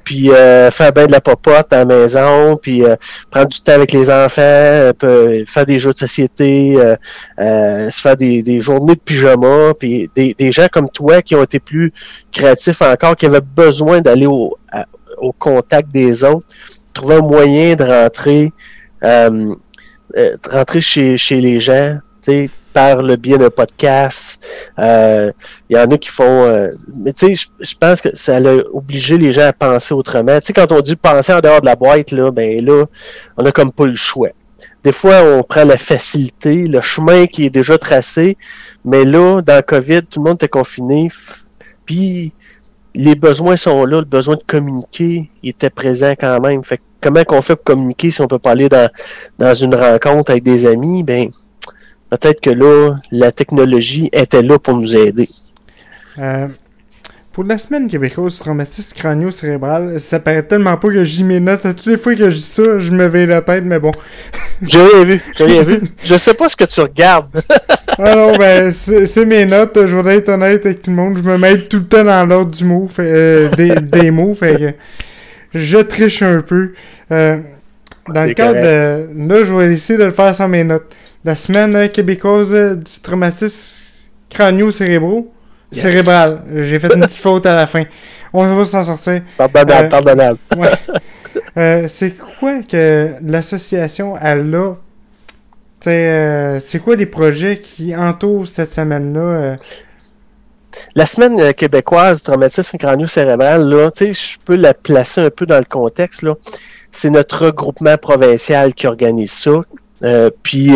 puis faire bien de la popote à la maison, puis prendre du temps avec les enfants, faire des jeux de société, se faire des journées de pyjama, puis des gens comme toi qui ont été plus créatifs encore, qui avaient besoin d'aller au contact des autres, trouver un moyen de rentrer chez les gens, tu sais, par le biais d'un podcast. Il y en a qui font... mais tu sais, je pense que ça a obligé les gens à penser autrement. Tu sais, quand on dit penser en dehors de la boîte, là, ben là, on a comme pas le choix. des fois, on prend la facilité, le chemin qui est déjà tracé, mais là, dans le COVID, tout le monde était confiné, puis les besoins sont là, le besoin de communiquer était présent quand même. Fait que comment qu'on fait pour communiquer si on peut pas aller dans une rencontre avec des amis? Ben, peut-être que là, la technologie était là pour nous aider. Pour la semaine québécoise du traumatisme crânio-cérébral, ça paraît tellement pas que j'y mes notes. À toutes les fois que je dis ça, je me veille la tête, mais bon. J'ai rien vu. Je sais pas ce que tu regardes. Ah non, ben, c'est mes notes. Je voudrais être honnête avec tout le monde. Je me mets tout le temps dans l'ordre du mot, des mots, fait que je triche un peu. Dans le cadre de... Là, je vais essayer de le faire sans mes notes. La semaine québécoise du traumatisme crânio-cérébral. Yes. Cérébral. J'ai fait une petite faute à la fin. On va s'en sortir. Pardonnable. Ouais. C'est quoi que l'association, elle a? C'est quoi les projets qui entourent cette semaine-là? La semaine québécoise du traumatisme crânio-cérébral, là, je peux la placer un peu dans le contexte, là. C'est notre regroupement provincial qui organise ça. Puis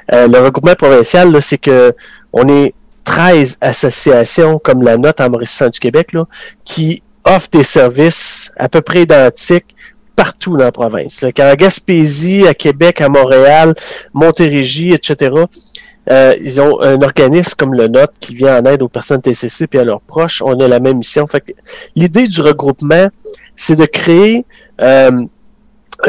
le regroupement provincial, là, c'est que on est 13 associations comme la nôtre en Mauricie-Centre-du-Québec là, qui offrent des services à peu près identiques partout dans la province. Là. En Gaspésie, à Québec, à Montréal, Montérégie, etc., ils ont un organisme comme le nôtre qui vient en aide aux personnes TCC et à leurs proches. On a la même mission. Fait que l'idée du regroupement, c'est de créer une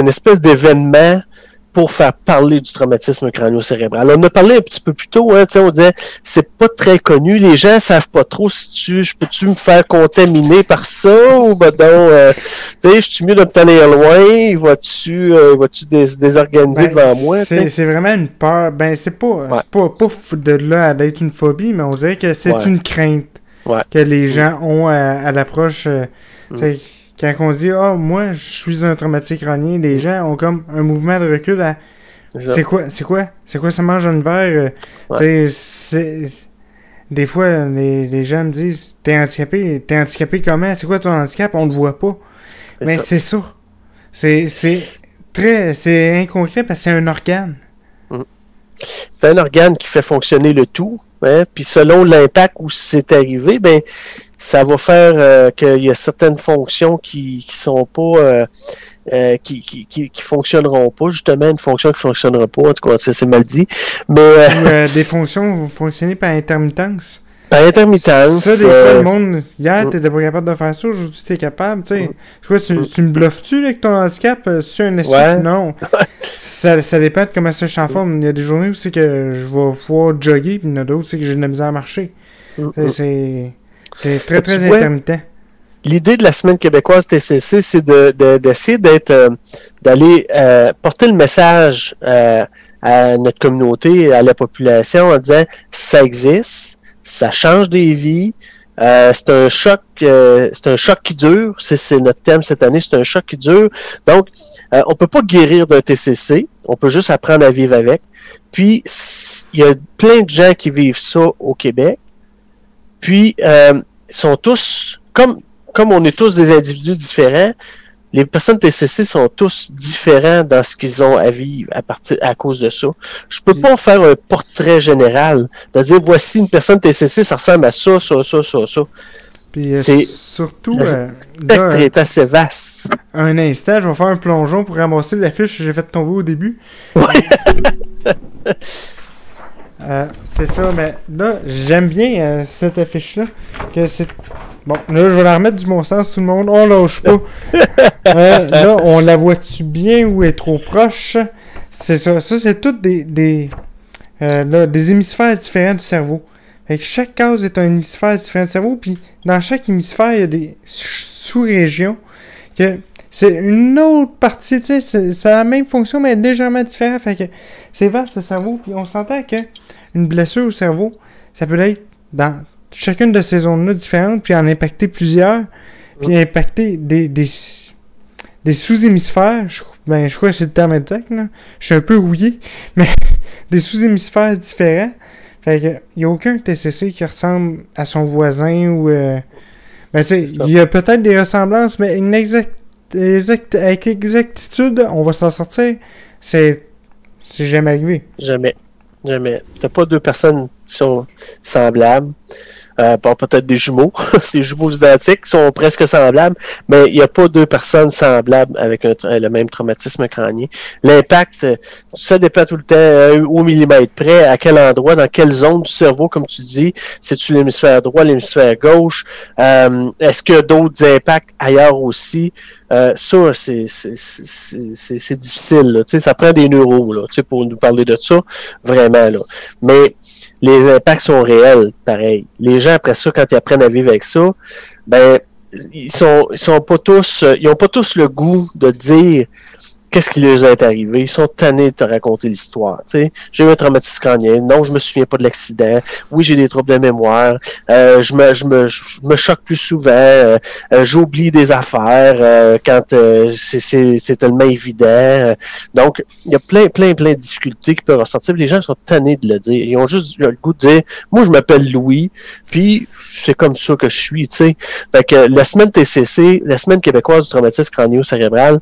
espèce d'événement pour faire parler du traumatisme crânio-cérébral. On a parlé un petit peu plus tôt, hein, on disait c'est pas très connu, les gens savent pas trop si peux-tu me faire contaminer par ça ou ben donc je suis mieux de me tenir loin, vas-tu désorganiser devant moi? C'est vraiment une peur, ben c'est pas de là à d'être une phobie, mais on dirait que c'est une crainte que les gens ont à l'approche quand on se dit « Ah, moi, je suis un traumatique crânien », les gens ont comme un mouvement de recul à « C'est quoi ça mange un verre? » Des fois, les gens me disent « T'es handicapé comment? C'est quoi ton handicap? On ne le voit pas. » Mais c'est ça. C'est inconcret parce que c'est un organe. C'est un organe qui fait fonctionner le tout. Hein? Puis selon l'impact où c'est arrivé, ben ça va faire qu'il y a certaines fonctions qui sont pas qui fonctionneront pas, justement une fonction qui fonctionnera pas, en tout cas c'est mal dit, mais des fonctions vont fonctionner par intermittence. Par intermittence. Ça, des fois, le monde, hier, t'étais pas capable de faire ça, aujourd'hui, t'es capable, tu sais. Tu me bluffes-tu, avec ton handicap, sur un essai? Non. Ça dépend de comment ça je suis en forme. Il y a des journées où c'est que je vais pouvoir jogger, puis il y en a d'autres où c'est que j'ai de la misère à marcher. C'est très, très intermittent. L'idée de la Semaine québécoise TCC, c'est d'essayer d'aller porter le message à notre communauté, à la population, en disant ça existe, ça change des vies, c'est un choc qui dure, c'est notre thème cette année, c'est un choc qui dure. Donc, on peut pas guérir d'un TCC, on peut juste apprendre à vivre avec. Puis, il y a plein de gens qui vivent ça au Québec. Puis, ils sont tous, comme on est tous des individus différents, les personnes TCC sont tous différents dans ce qu'ils ont à vivre à cause de ça. Je peux pas faire un portrait général, de dire voici une personne TCC, ça ressemble à ça. Puis c'est surtout le spectre est assez vaste. Un instant, je vais faire un plongeon pour ramasser l'affiche que j'ai fait tomber au début. Ouais. C'est ça, mais là, j'aime bien cette affiche-là. Que c'est... Bon, là, je vais la remettre du bon sens, tout le monde. On lâche pas. Là, on la voit-tu bien ou est trop proche? C'est ça. Ça, c'est toutes des hémisphères différents du cerveau. Fait que chaque case est un hémisphère différent du cerveau, puis dans chaque hémisphère, il y a des sous-régions que c'est une autre partie, tu sais, c'est la même fonction, mais légèrement différente. Fait que c'est vaste le cerveau, puis on s'entend que une blessure au cerveau, ça peut être dans chacune de ces zones-là différentes, puis en impacter plusieurs, puis impacter des sous-hémisphères. Je crois que c'est le terme exact, là. Je suis un peu rouillé, mais des sous-hémisphères différents. Fait que il n'y a aucun TCC qui ressemble à son voisin ou... ben, tu sais, il y a peut-être des ressemblances, mais avec exactitude, on va s'en sortir. C'est C'est jamais arrivé. Jamais. Jamais. T'as pas deux personnes qui sont semblables. Peut-être des jumeaux, des jumeaux identiques qui sont presque semblables, mais il n'y a pas deux personnes semblables avec le même traumatisme crânien. L'impact, ça dépend tout le temps au millimètre près, à quel endroit, dans quelle zone du cerveau, comme tu dis, c'est-tu l'hémisphère droit, l'hémisphère gauche, est-ce qu'il y a d'autres impacts ailleurs aussi? Ça, c'est difficile, là. Tu sais, ça prend des neuros, là, tu sais, pour nous parler de ça, vraiment, là. Mais les impacts sont réels, pareil. Les gens, après ça, quand ils apprennent à vivre avec ça, ben, ils sont pas tous, ils ont pas tous le goût de dire qu'est-ce qui leur est arrivé. Ils sont tannés de te raconter l'histoire. Tu sais, j'ai eu un traumatisme crânien. Non, je me souviens pas de l'accident. Oui, j'ai des troubles de mémoire. Je me choque plus souvent. J'oublie des affaires quand c'est tellement évident. Donc, il y a plein de difficultés qui peuvent ressortir. Les gens sont tannés de le dire. Ils ont juste le goût de dire, moi, je m'appelle Louis, puis c'est comme ça que je suis. Tu sais, fait que la semaine TCC, la semaine québécoise du traumatisme crânio-cérébral,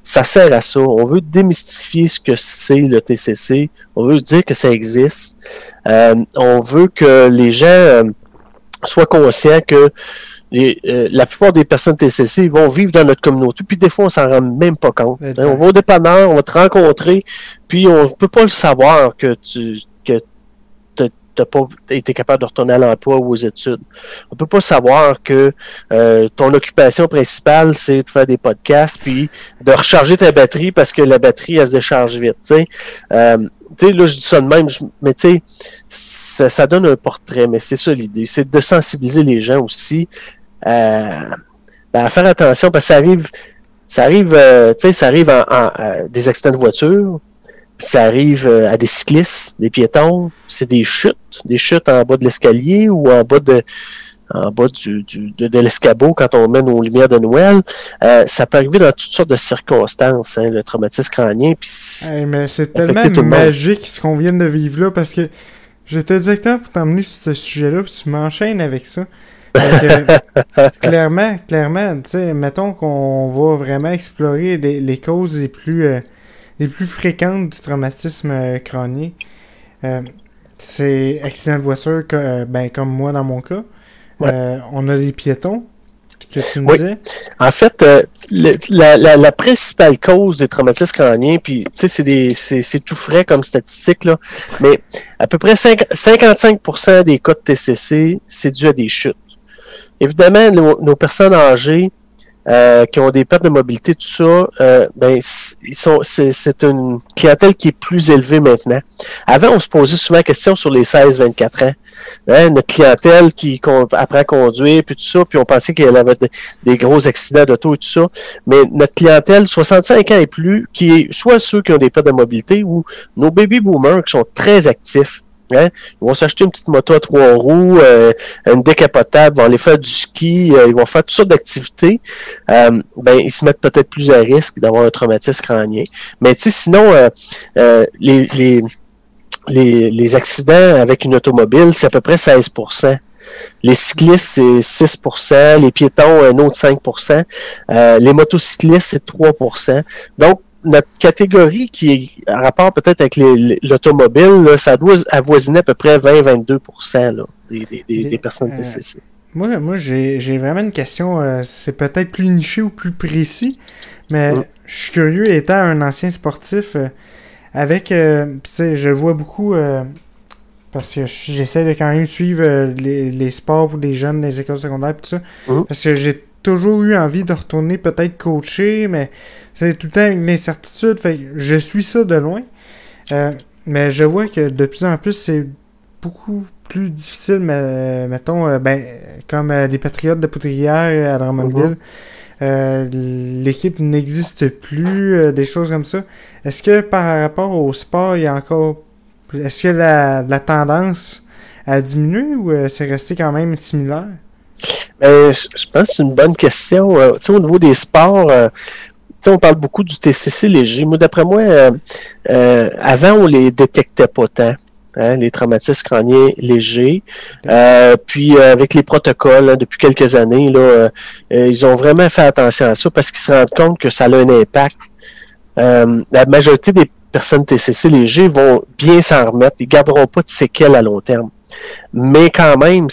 ça sert à ça. On veut démystifier ce que c'est le TCC. On veut dire que ça existe. On veut que les gens soient conscients que la plupart des personnes TCC vont vivre dans notre communauté. Puis des fois, on s'en rend même pas compte. On va au dépanneur, on va te rencontrer, puis on peut pas le savoir que t'as pas été capable de retourner à l'emploi ou aux études. On peut pas savoir que ton occupation principale, c'est de faire des podcasts puis de recharger ta batterie parce que la batterie, elle se décharge vite. Tu sais, là, je dis ça de même, mais tu sais, ça donne un portrait, mais c'est ça l'idée. C'est de sensibiliser les gens aussi à faire attention parce que ça arrive en des accidents de voiture. Ça arrive à des cyclistes, des piétons, c'est des chutes en bas de l'escalier ou en bas de l'escabeau quand on mène aux lumières de Noël. Ça peut arriver dans toutes sortes de circonstances, hein, le traumatisme crânien. Hey, mais c'est tellement magique ce qu'on vient de vivre là, parce que j'étais directement pour t'emmener sur ce sujet-là, puis tu m'enchaînes avec ça. Clairement, tu sais, mettons qu'on va vraiment explorer les causes les plus fréquentes du traumatisme crânien. C'est accident de voiture, comme moi dans mon cas. Ouais. On a les piétons, que tu me disais. En fait, la principale cause des traumatismes crâniens, puis tu sais, c'est tout frais comme statistique, là, mais à peu près 55% des cas de TCC, c'est dû à des chutes. Évidemment, nos personnes âgées qui ont des pertes de mobilité, tout ça, c'est une clientèle qui est plus élevée maintenant. Avant, on se posait souvent la question sur les 16-24 ans. Hein, notre clientèle qui apprend à conduire, puis tout ça, puis on pensait qu'elle avait des gros accidents d'auto et tout ça. Mais notre clientèle, 65 ans et plus, qui est soit ceux qui ont des pertes de mobilité ou nos baby boomers qui sont très actifs. Hein? Ils vont s'acheter une petite moto à 3 roues, une décapotable, ils vont aller faire du ski, ils vont faire toutes sortes d'activités. Ils se mettent peut-être plus à risque d'avoir un traumatisme crânien. Mais tu sais, sinon, les accidents avec une automobile, c'est à peu près 16%. Les cyclistes, c'est 6%. Les piétons, un autre 5%. Les motocyclistes, c'est 3%. Donc, notre catégorie qui est en rapport peut-être avec l'automobile, là, ça doit avoisiner à peu près 20-22% là, des personnes TCC. Moi j'ai vraiment une question, c'est peut-être plus niché ou plus précis, mais je suis curieux, étant un ancien sportif, je vois beaucoup, parce que j'essaie de quand même suivre les sports pour les jeunes des écoles secondaires et tout ça, parce que j'ai toujours eu envie de retourner peut-être coacher, mais c'est tout le temps une incertitude, fait que je suis ça de loin. Mais je vois que de plus en plus, c'est beaucoup plus difficile, mettons, comme les Patriotes de Poudrière à Drummondville. L'équipe n'existe plus, des choses comme ça. Est-ce que par rapport au sport, il y a encore... Est-ce que la tendance a diminué ou c'est resté quand même similaire? Je pense que c'est une bonne question. Au niveau des sports, on parle beaucoup du TCC léger. Moi, d'après moi, avant, on les détectait pas tant. Hein, les traumatismes crâniens légers. Puis avec les protocoles, depuis quelques années, là, ils ont vraiment fait attention à ça parce qu'ils se rendent compte que ça a un impact. La majorité personnes TCC légers vont bien s'en remettre. Ils ne garderont pas de séquelles à long terme. Mais quand même,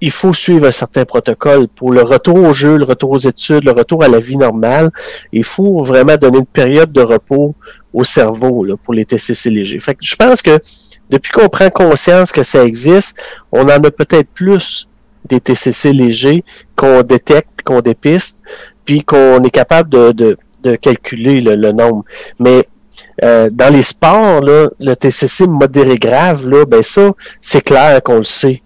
il faut suivre un certain protocole pour le retour au jeu, le retour aux études, le retour à la vie normale. Il faut vraiment donner une période de repos au cerveau là, pour les TCC légers. Fait que je pense que depuis qu'on prend conscience que ça existe, on en a peut-être plus des TCC légers qu'on détecte, qu'on dépiste, puis qu'on est capable de calculer le nombre. Mais dans les sports, là, le TCC modéré grave, là, ben ça, c'est clair qu'on le sait.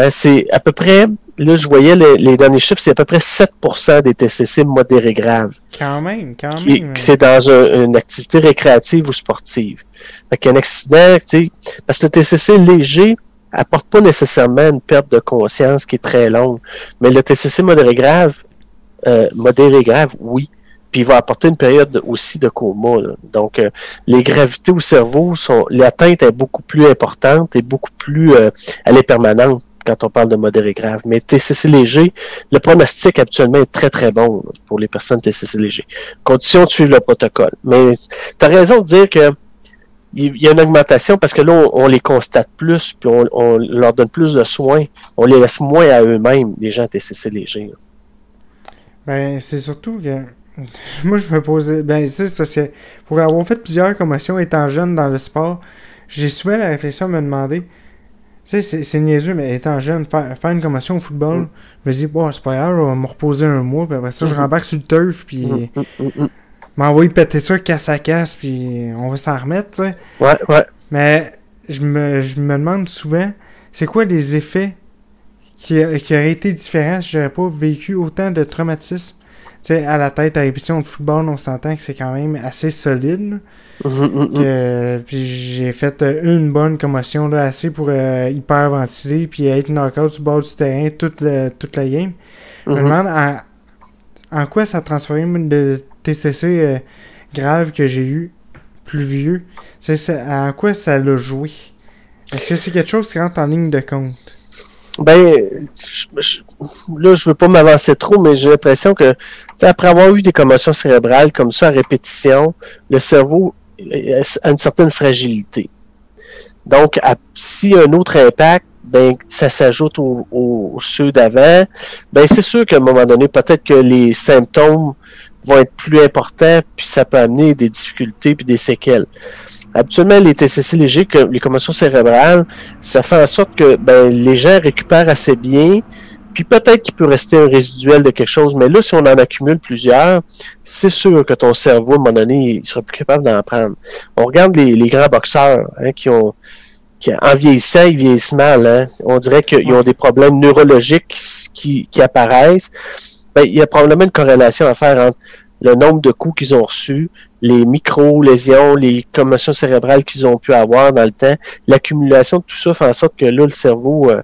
C'est à peu près, là, je voyais les derniers chiffres, c'est à peu près 7% des TCC modérés graves. Quand même. C'est dans une activité récréative ou sportive. Fait qu'un accident, tu sais, parce que le TCC léger apporte pas nécessairement une perte de conscience qui est très longue. Mais le TCC modéré grave, oui. Puis il va apporter une période aussi de coma. Là. Donc, les gravités au cerveau, l'atteinte est beaucoup plus importante et beaucoup plus, elle est permanente quand on parle de modéré grave. Mais TCC léger, le pronostic actuellement est très très bon là, pour les personnes TCC léger. Condition de suivre le protocole. Mais tu as raison de dire que il y a une augmentation parce que là, on les constate plus, puis on leur donne plus de soins. On les laisse moins à eux-mêmes, les gens TCC légers. Là. Ben, c'est surtout que moi, je me posais... Ben, c'est parce que pour avoir fait plusieurs commotions étant jeune dans le sport, j'ai souvent la réflexion de me demander... Tu sais, c'est niaiseux, mais étant jeune, faire une commotion au football, je me dis, bon, c'est pas grave, on va me reposer un mois, puis après ça, je rembarque sur le turf, puis m'envoie péter ça casse à casse, puis on va s'en remettre, tu sais. Ouais. Mais je me demande souvent, c'est quoi les effets qui auraient été différents si j'aurais pas vécu autant de traumatismes? Tu sais, à la tête, à répétition de football, on s'entend que c'est quand même assez solide. Puis j'ai fait une bonne commotion, là, assez pour hyperventiler, puis être knock-out sur le bord du terrain toute la game. Je me demande en quoi ça a transformé le TCC grave que j'ai eu, plus vieux. En quoi ça l'a joué? Est-ce que c'est quelque chose qui rentre en ligne de compte? Ben, là, je veux pas m'avancer trop, mais j'ai l'impression que, après avoir eu des commotions cérébrales comme ça à répétition, le cerveau a une certaine fragilité. Donc, s'il y a un autre impact, ben, ça s'ajoute au ceux d'avant. Ben, c'est sûr qu'à un moment donné, peut-être que les symptômes vont être plus importants, puis ça peut amener des difficultés puis des séquelles. Habituellement, les TCC légers, les commotions cérébrales, ça fait en sorte que les gens récupèrent assez bien, puis peut-être qu'il peut rester un résiduel de quelque chose, mais là, si on en accumule plusieurs, c'est sûr que ton cerveau, à un moment donné, il sera plus capable d'en prendre. On regarde les grands boxeurs qui en vieillissant, ils vieillissent mal. Hein. On dirait qu'ils ont des problèmes neurologiques qui apparaissent. Ben, il y a probablement une corrélation à faire entre le nombre de coups qu'ils ont reçus, les micro-lésions, les commotions cérébrales qu'ils ont pu avoir dans le temps, l'accumulation de tout ça fait en sorte que là, le cerveau a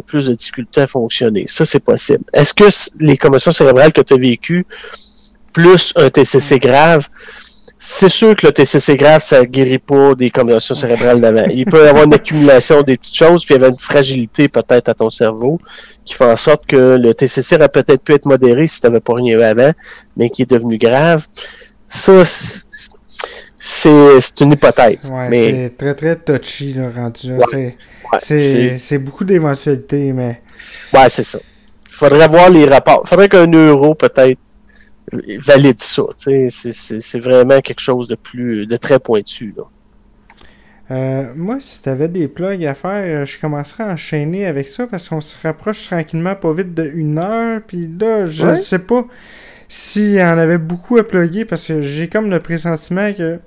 plus de difficultés à fonctionner. Ça, c'est possible. Est-ce que les commotions cérébrales que tu as vécues, plus un TCC grave, c'est sûr que le TCC grave, ça ne guérit pas des commotions cérébrales d'avant. Il peut y avoir une accumulation des petites choses, puis il y avait une fragilité peut-être à ton cerveau qui fait en sorte que le TCC aurait peut-être pu être modéré si tu n'avais pas rien eu avant, mais qui est devenu grave. Ça, c'est une hypothèse. Ouais, mais... c'est très très touchy, là, rendu là. C'est beaucoup d'éventualités, mais... Ouais, c'est ça. Il faudrait voir les rapports. Il faudrait qu'un neuro, peut-être, valide ça. C'est vraiment quelque chose de très pointu. Là. Moi, si tu avais des plugs à faire, je commencerais à enchaîner avec ça parce qu'on se rapproche tranquillement pas vite de 1 heure. Puis là, je sais pas s'il y en avait beaucoup à plugger parce que j'ai comme le pressentiment que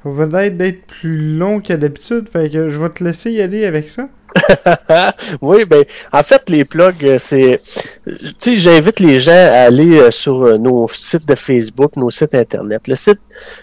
ça va peut-être d'être plus long qu'à d'habitude. Fait que je vais te laisser y aller avec ça. Oui, ben, en fait, les plugs, c'est... Tu sais, j'invite les gens à aller sur nos sites de Facebook, nos sites Internet. Le site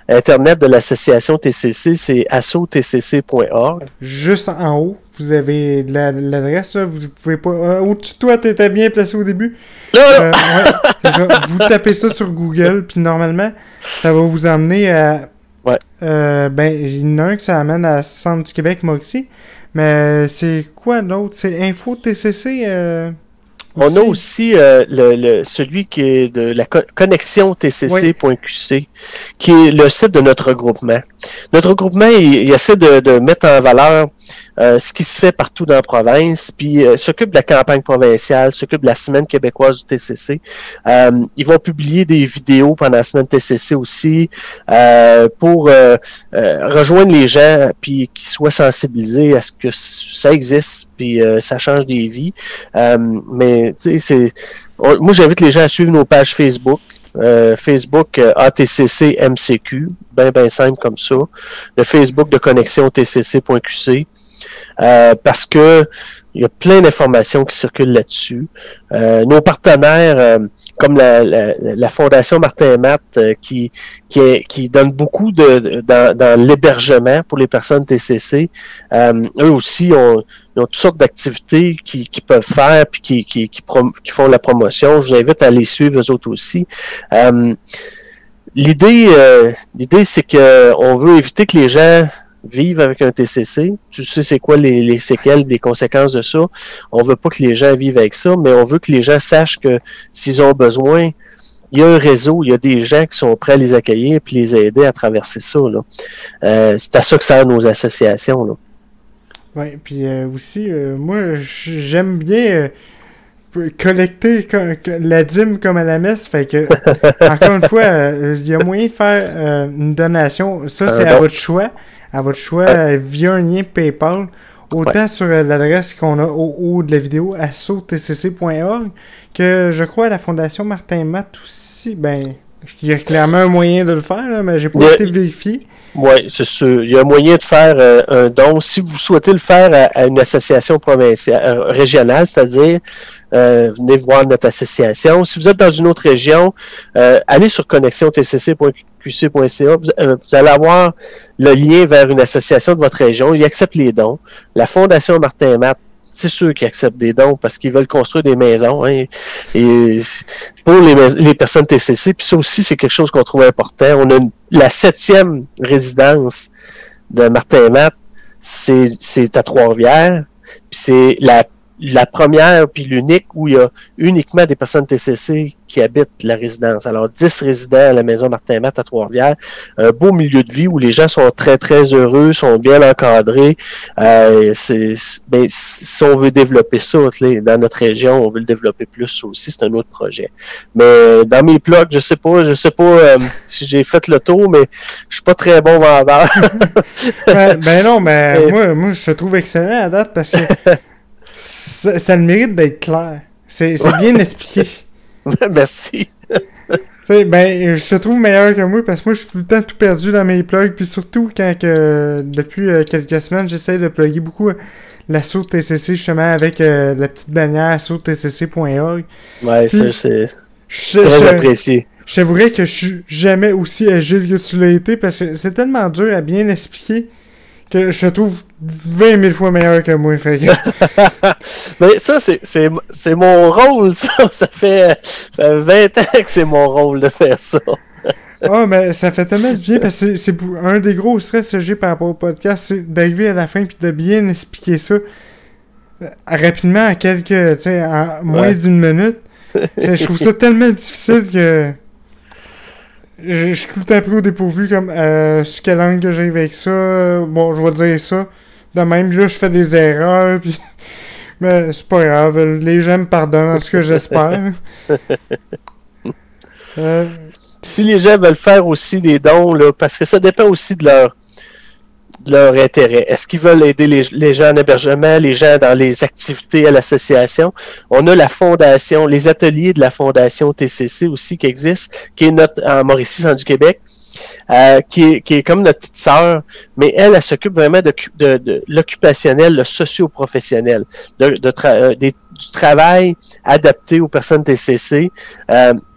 Internet de l'association TCC, c'est assotcc.org. Juste en haut, vous avez l'adresse, là, vous pouvez pas... au-dessus de toi, t'étais bien placé au début. Là! Ouais, c'est ça. Vous tapez ça sur Google, puis normalement, ça va vous emmener à... Ouais. Il y en a un que ça amène à Centre du Québec, moi aussi. Mais c'est quoi l'autre? C'est Info TCC? On a aussi celui qui est de la connexion tcc.qc, qui est le site de notre regroupement. Notre regroupement, il essaie de mettre en valeur ce qui se fait partout dans la province, puis s'occupe de la campagne provinciale, s'occupe de la semaine québécoise du TCC. Ils vont publier des vidéos pendant la semaine TCC aussi pour rejoindre les gens, puis qu'ils soient sensibilisés à ce que ça existe, puis ça change des vies. Mais tu sais, moi j'invite les gens à suivre nos pages Facebook. Facebook ATCC MCQ, bien simple comme ça. Le Facebook de connexion tcc.qc. Parce que il y a plein d'informations qui circulent là-dessus. Nos partenaires, comme la Fondation Martin et Matt, qui donne beaucoup dans l'hébergement pour les personnes TCC, eux aussi ont toutes sortes d'activités qu'ils peuvent faire puis qui font la promotion. Je vous invite à les suivre, eux autres aussi. L'idée, c'est que on veut éviter que les gens vivent avec un TCC. Tu sais c'est quoi les séquelles, les conséquences de ça. On veut pas que les gens vivent avec ça, mais on veut que les gens sachent que s'ils ont besoin, il y a un réseau, il y a des gens qui sont prêts à les accueillir et les aider à traverser ça. C'est à ça que servent nos associations. Là. Oui, puis aussi, moi, j'aime bien collecter la dîme comme à la messe, fait que, encore une fois, il y a moyen de faire une donation. Ça, c'est à votre choix. À votre choix, via un lien PayPal, autant sur l'adresse qu'on a au haut de la vidéo, assotcc.org, que je crois à la Fondation Martin Matt aussi, il y a clairement un moyen de le faire, là, mais j'ai pas été vérifié. Oui, c'est sûr. Il y a un moyen de faire un don. Si vous souhaitez le faire à une association provinciale, régionale, c'est-à-dire venez voir notre association. Si vous êtes dans une autre région, allez sur connexiontcc.qc.ca. Vous allez avoir le lien vers une association de votre région. Ils acceptent les dons. La Fondation Martin et Matt, c'est sûr qu'ils acceptent des dons parce qu'ils veulent construire des maisons et pour les personnes TCC. Puis ça aussi, c'est quelque chose qu'on trouve important. On a la 7e résidence de Martin et Matt, c'est à Trois-Rivières. Puis c'est la première puis l'unique où il y a uniquement des personnes TCC qui habitent la résidence. Alors, 10 résidents à la maison Martin et Matt à Trois-Rivières. Un beau milieu de vie où les gens sont très, très heureux, sont bien encadrés. Si on veut développer ça dans notre région, on veut le développer plus aussi, c'est un autre projet. Mais dans mes plugs, je sais pas si j'ai fait le tour, mais je suis pas très bon vendeur. Moi, je te trouve excellent à date parce que ça le mérite d'être clair. C'est bien expliqué. Merci. Je te trouve meilleur que moi parce que moi, je suis tout le temps tout perdu dans mes plugs. Puis surtout, depuis quelques semaines, j'essaie de plugger beaucoup l'assaut TCC justement avec la petite bannière assaut-tcc.org. Ouais, ça, c'est très apprécié. Je t'avouerais que je suis jamais aussi agile que tu l'as été parce que c'est tellement dur à bien expliquer que je trouve 20 000 fois meilleur que moi. Fait que... Mais ça, c'est mon rôle, ça. Ça fait 20 ans que c'est mon rôle de faire ça. Mais ça fait tellement bien parce que c'est un des gros stress que j'ai par rapport au podcast, c'est d'arriver à la fin puis de bien expliquer ça rapidement en moins d'une minute. Je trouve ça tellement difficile que je suis tout le temps pris au dépourvu comme sur quelle langue que j'arrive avec ça. Bon, je vais dire ça. De même, là, je fais des erreurs, puis... Mais c'est pas grave, les gens me pardonnent, en ce que j'espère. Si les gens veulent faire aussi des dons, là, parce que ça dépend aussi de leur intérêt. Est-ce qu'ils veulent aider les gens en hébergement, les gens dans les activités à l'association? On a la fondation, les ateliers de la Fondation TCC aussi qui existent, qui est en Mauricie, centre du Québec. Qui est comme notre petite sœur, mais elle s'occupe vraiment de l'occupationnel, le socio-professionnel, du travail adapté aux personnes TCC.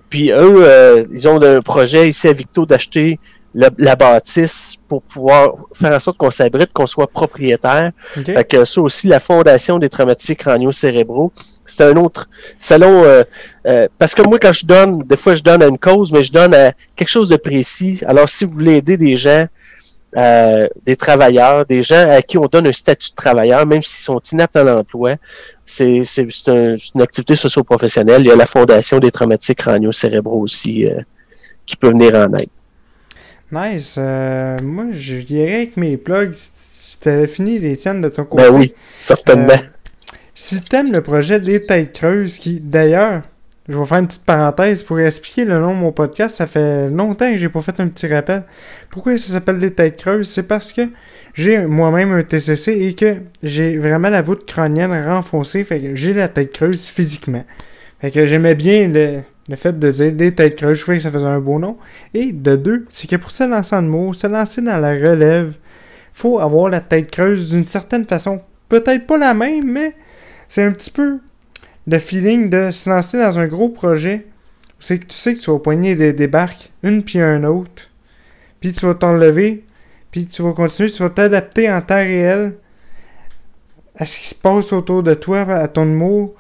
Puis eux, ils ont un projet ici à Victo d'acheter la bâtisse pour pouvoir faire en sorte qu'on s'abrite, qu'on soit propriétaire. Okay. Fait que ça aussi, la Fondation des traumatisés crânio-cérébraux, c'est un autre salon, parce que moi, quand je donne, des fois je donne à une cause, mais je donne à quelque chose de précis. Alors, si vous voulez aider des gens des travailleurs, des gens à qui on donne un statut de travailleur, même s'ils sont inaptes à l'emploi. C'est une activité socio-professionnelle. Il y a la Fondation des traumatiques crânio-cérébraux aussi qui peut venir en aide. Nice. Moi, je dirais avec mes plugs, si tu avais fini les tiennes de ton côté. Ben oui, certainement. Si tu aimes le projet des Têtes Creuses, qui, d'ailleurs, je vais faire une petite parenthèse pour expliquer le nom de mon podcast. Ça fait longtemps que j'ai pas fait un petit rappel. Pourquoi ça s'appelle des Têtes Creuses? C'est parce que j'ai moi-même un TCC et que j'ai vraiment la voûte crânienne renfoncée. Fait que j'ai la tête creuse physiquement. Fait que j'aimais bien le fait de dire des Têtes Creuses. Je trouvais que ça faisait un beau nom. Et de deux, c'est que pour se lancer en mots, se lancer dans la relève, faut avoir la tête creuse d'une certaine façon. Peut-être pas la même, mais c'est un petit peu le feeling de se lancer dans un gros projet. C'est que tu sais que tu vas poigner des barques, une puis un autre. Puis tu vas t'enlever. Puis tu vas continuer, tu vas t'adapter en temps réel à ce qui se passe autour de toi, à ton humour.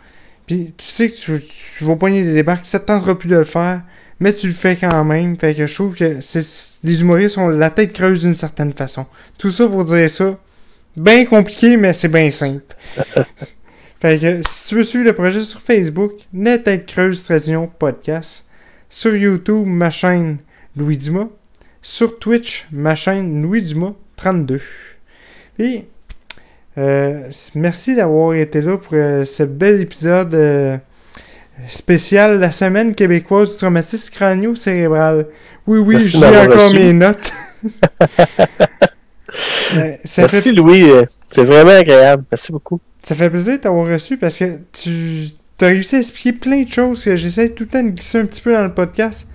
Puis tu sais que tu vas poigner des barques, ça ne te tentera plus de le faire, mais tu le fais quand même. Fait que je trouve que les humoristes ont la tête creuse d'une certaine façon. Tout ça pour dire ça. Bien compliqué, mais c'est bien simple. Fait que si tu veux suivre le projet sur Facebook, La Tête Creuse Tradition Podcast. Sur YouTube, ma chaîne Louis Dumas. Sur Twitch, ma chaîne Louis Dumas 32. Et merci d'avoir été là pour ce bel épisode spécial la semaine québécoise du traumatisme crânio-cérébral. Oui, merci, j'ai encore mes notes. Merci Louis, c'est vraiment agréable. Merci beaucoup. Ça fait plaisir de t'avoir reçu parce que tu as réussi à expliquer plein de choses que j'essaie tout le temps de glisser un petit peu dans le podcast,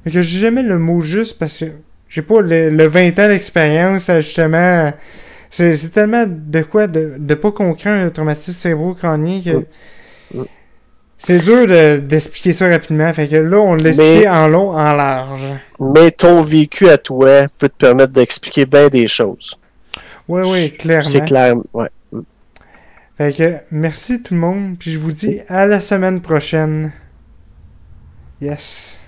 mais que j'ai jamais le mot juste parce que j'ai pas le 20 ans d'expérience justement. C'est tellement de quoi de pas concret un traumatisme cérébro-crânien que c'est dur d'expliquer ça rapidement. Fait que là, on l'a expliqué en long, en large. Mais ton vécu à toi peut te permettre d'expliquer bien des choses. Oui, clairement. C'est clair, ouais. Fait que merci tout le monde, puis je vous dis à la semaine prochaine. Yes.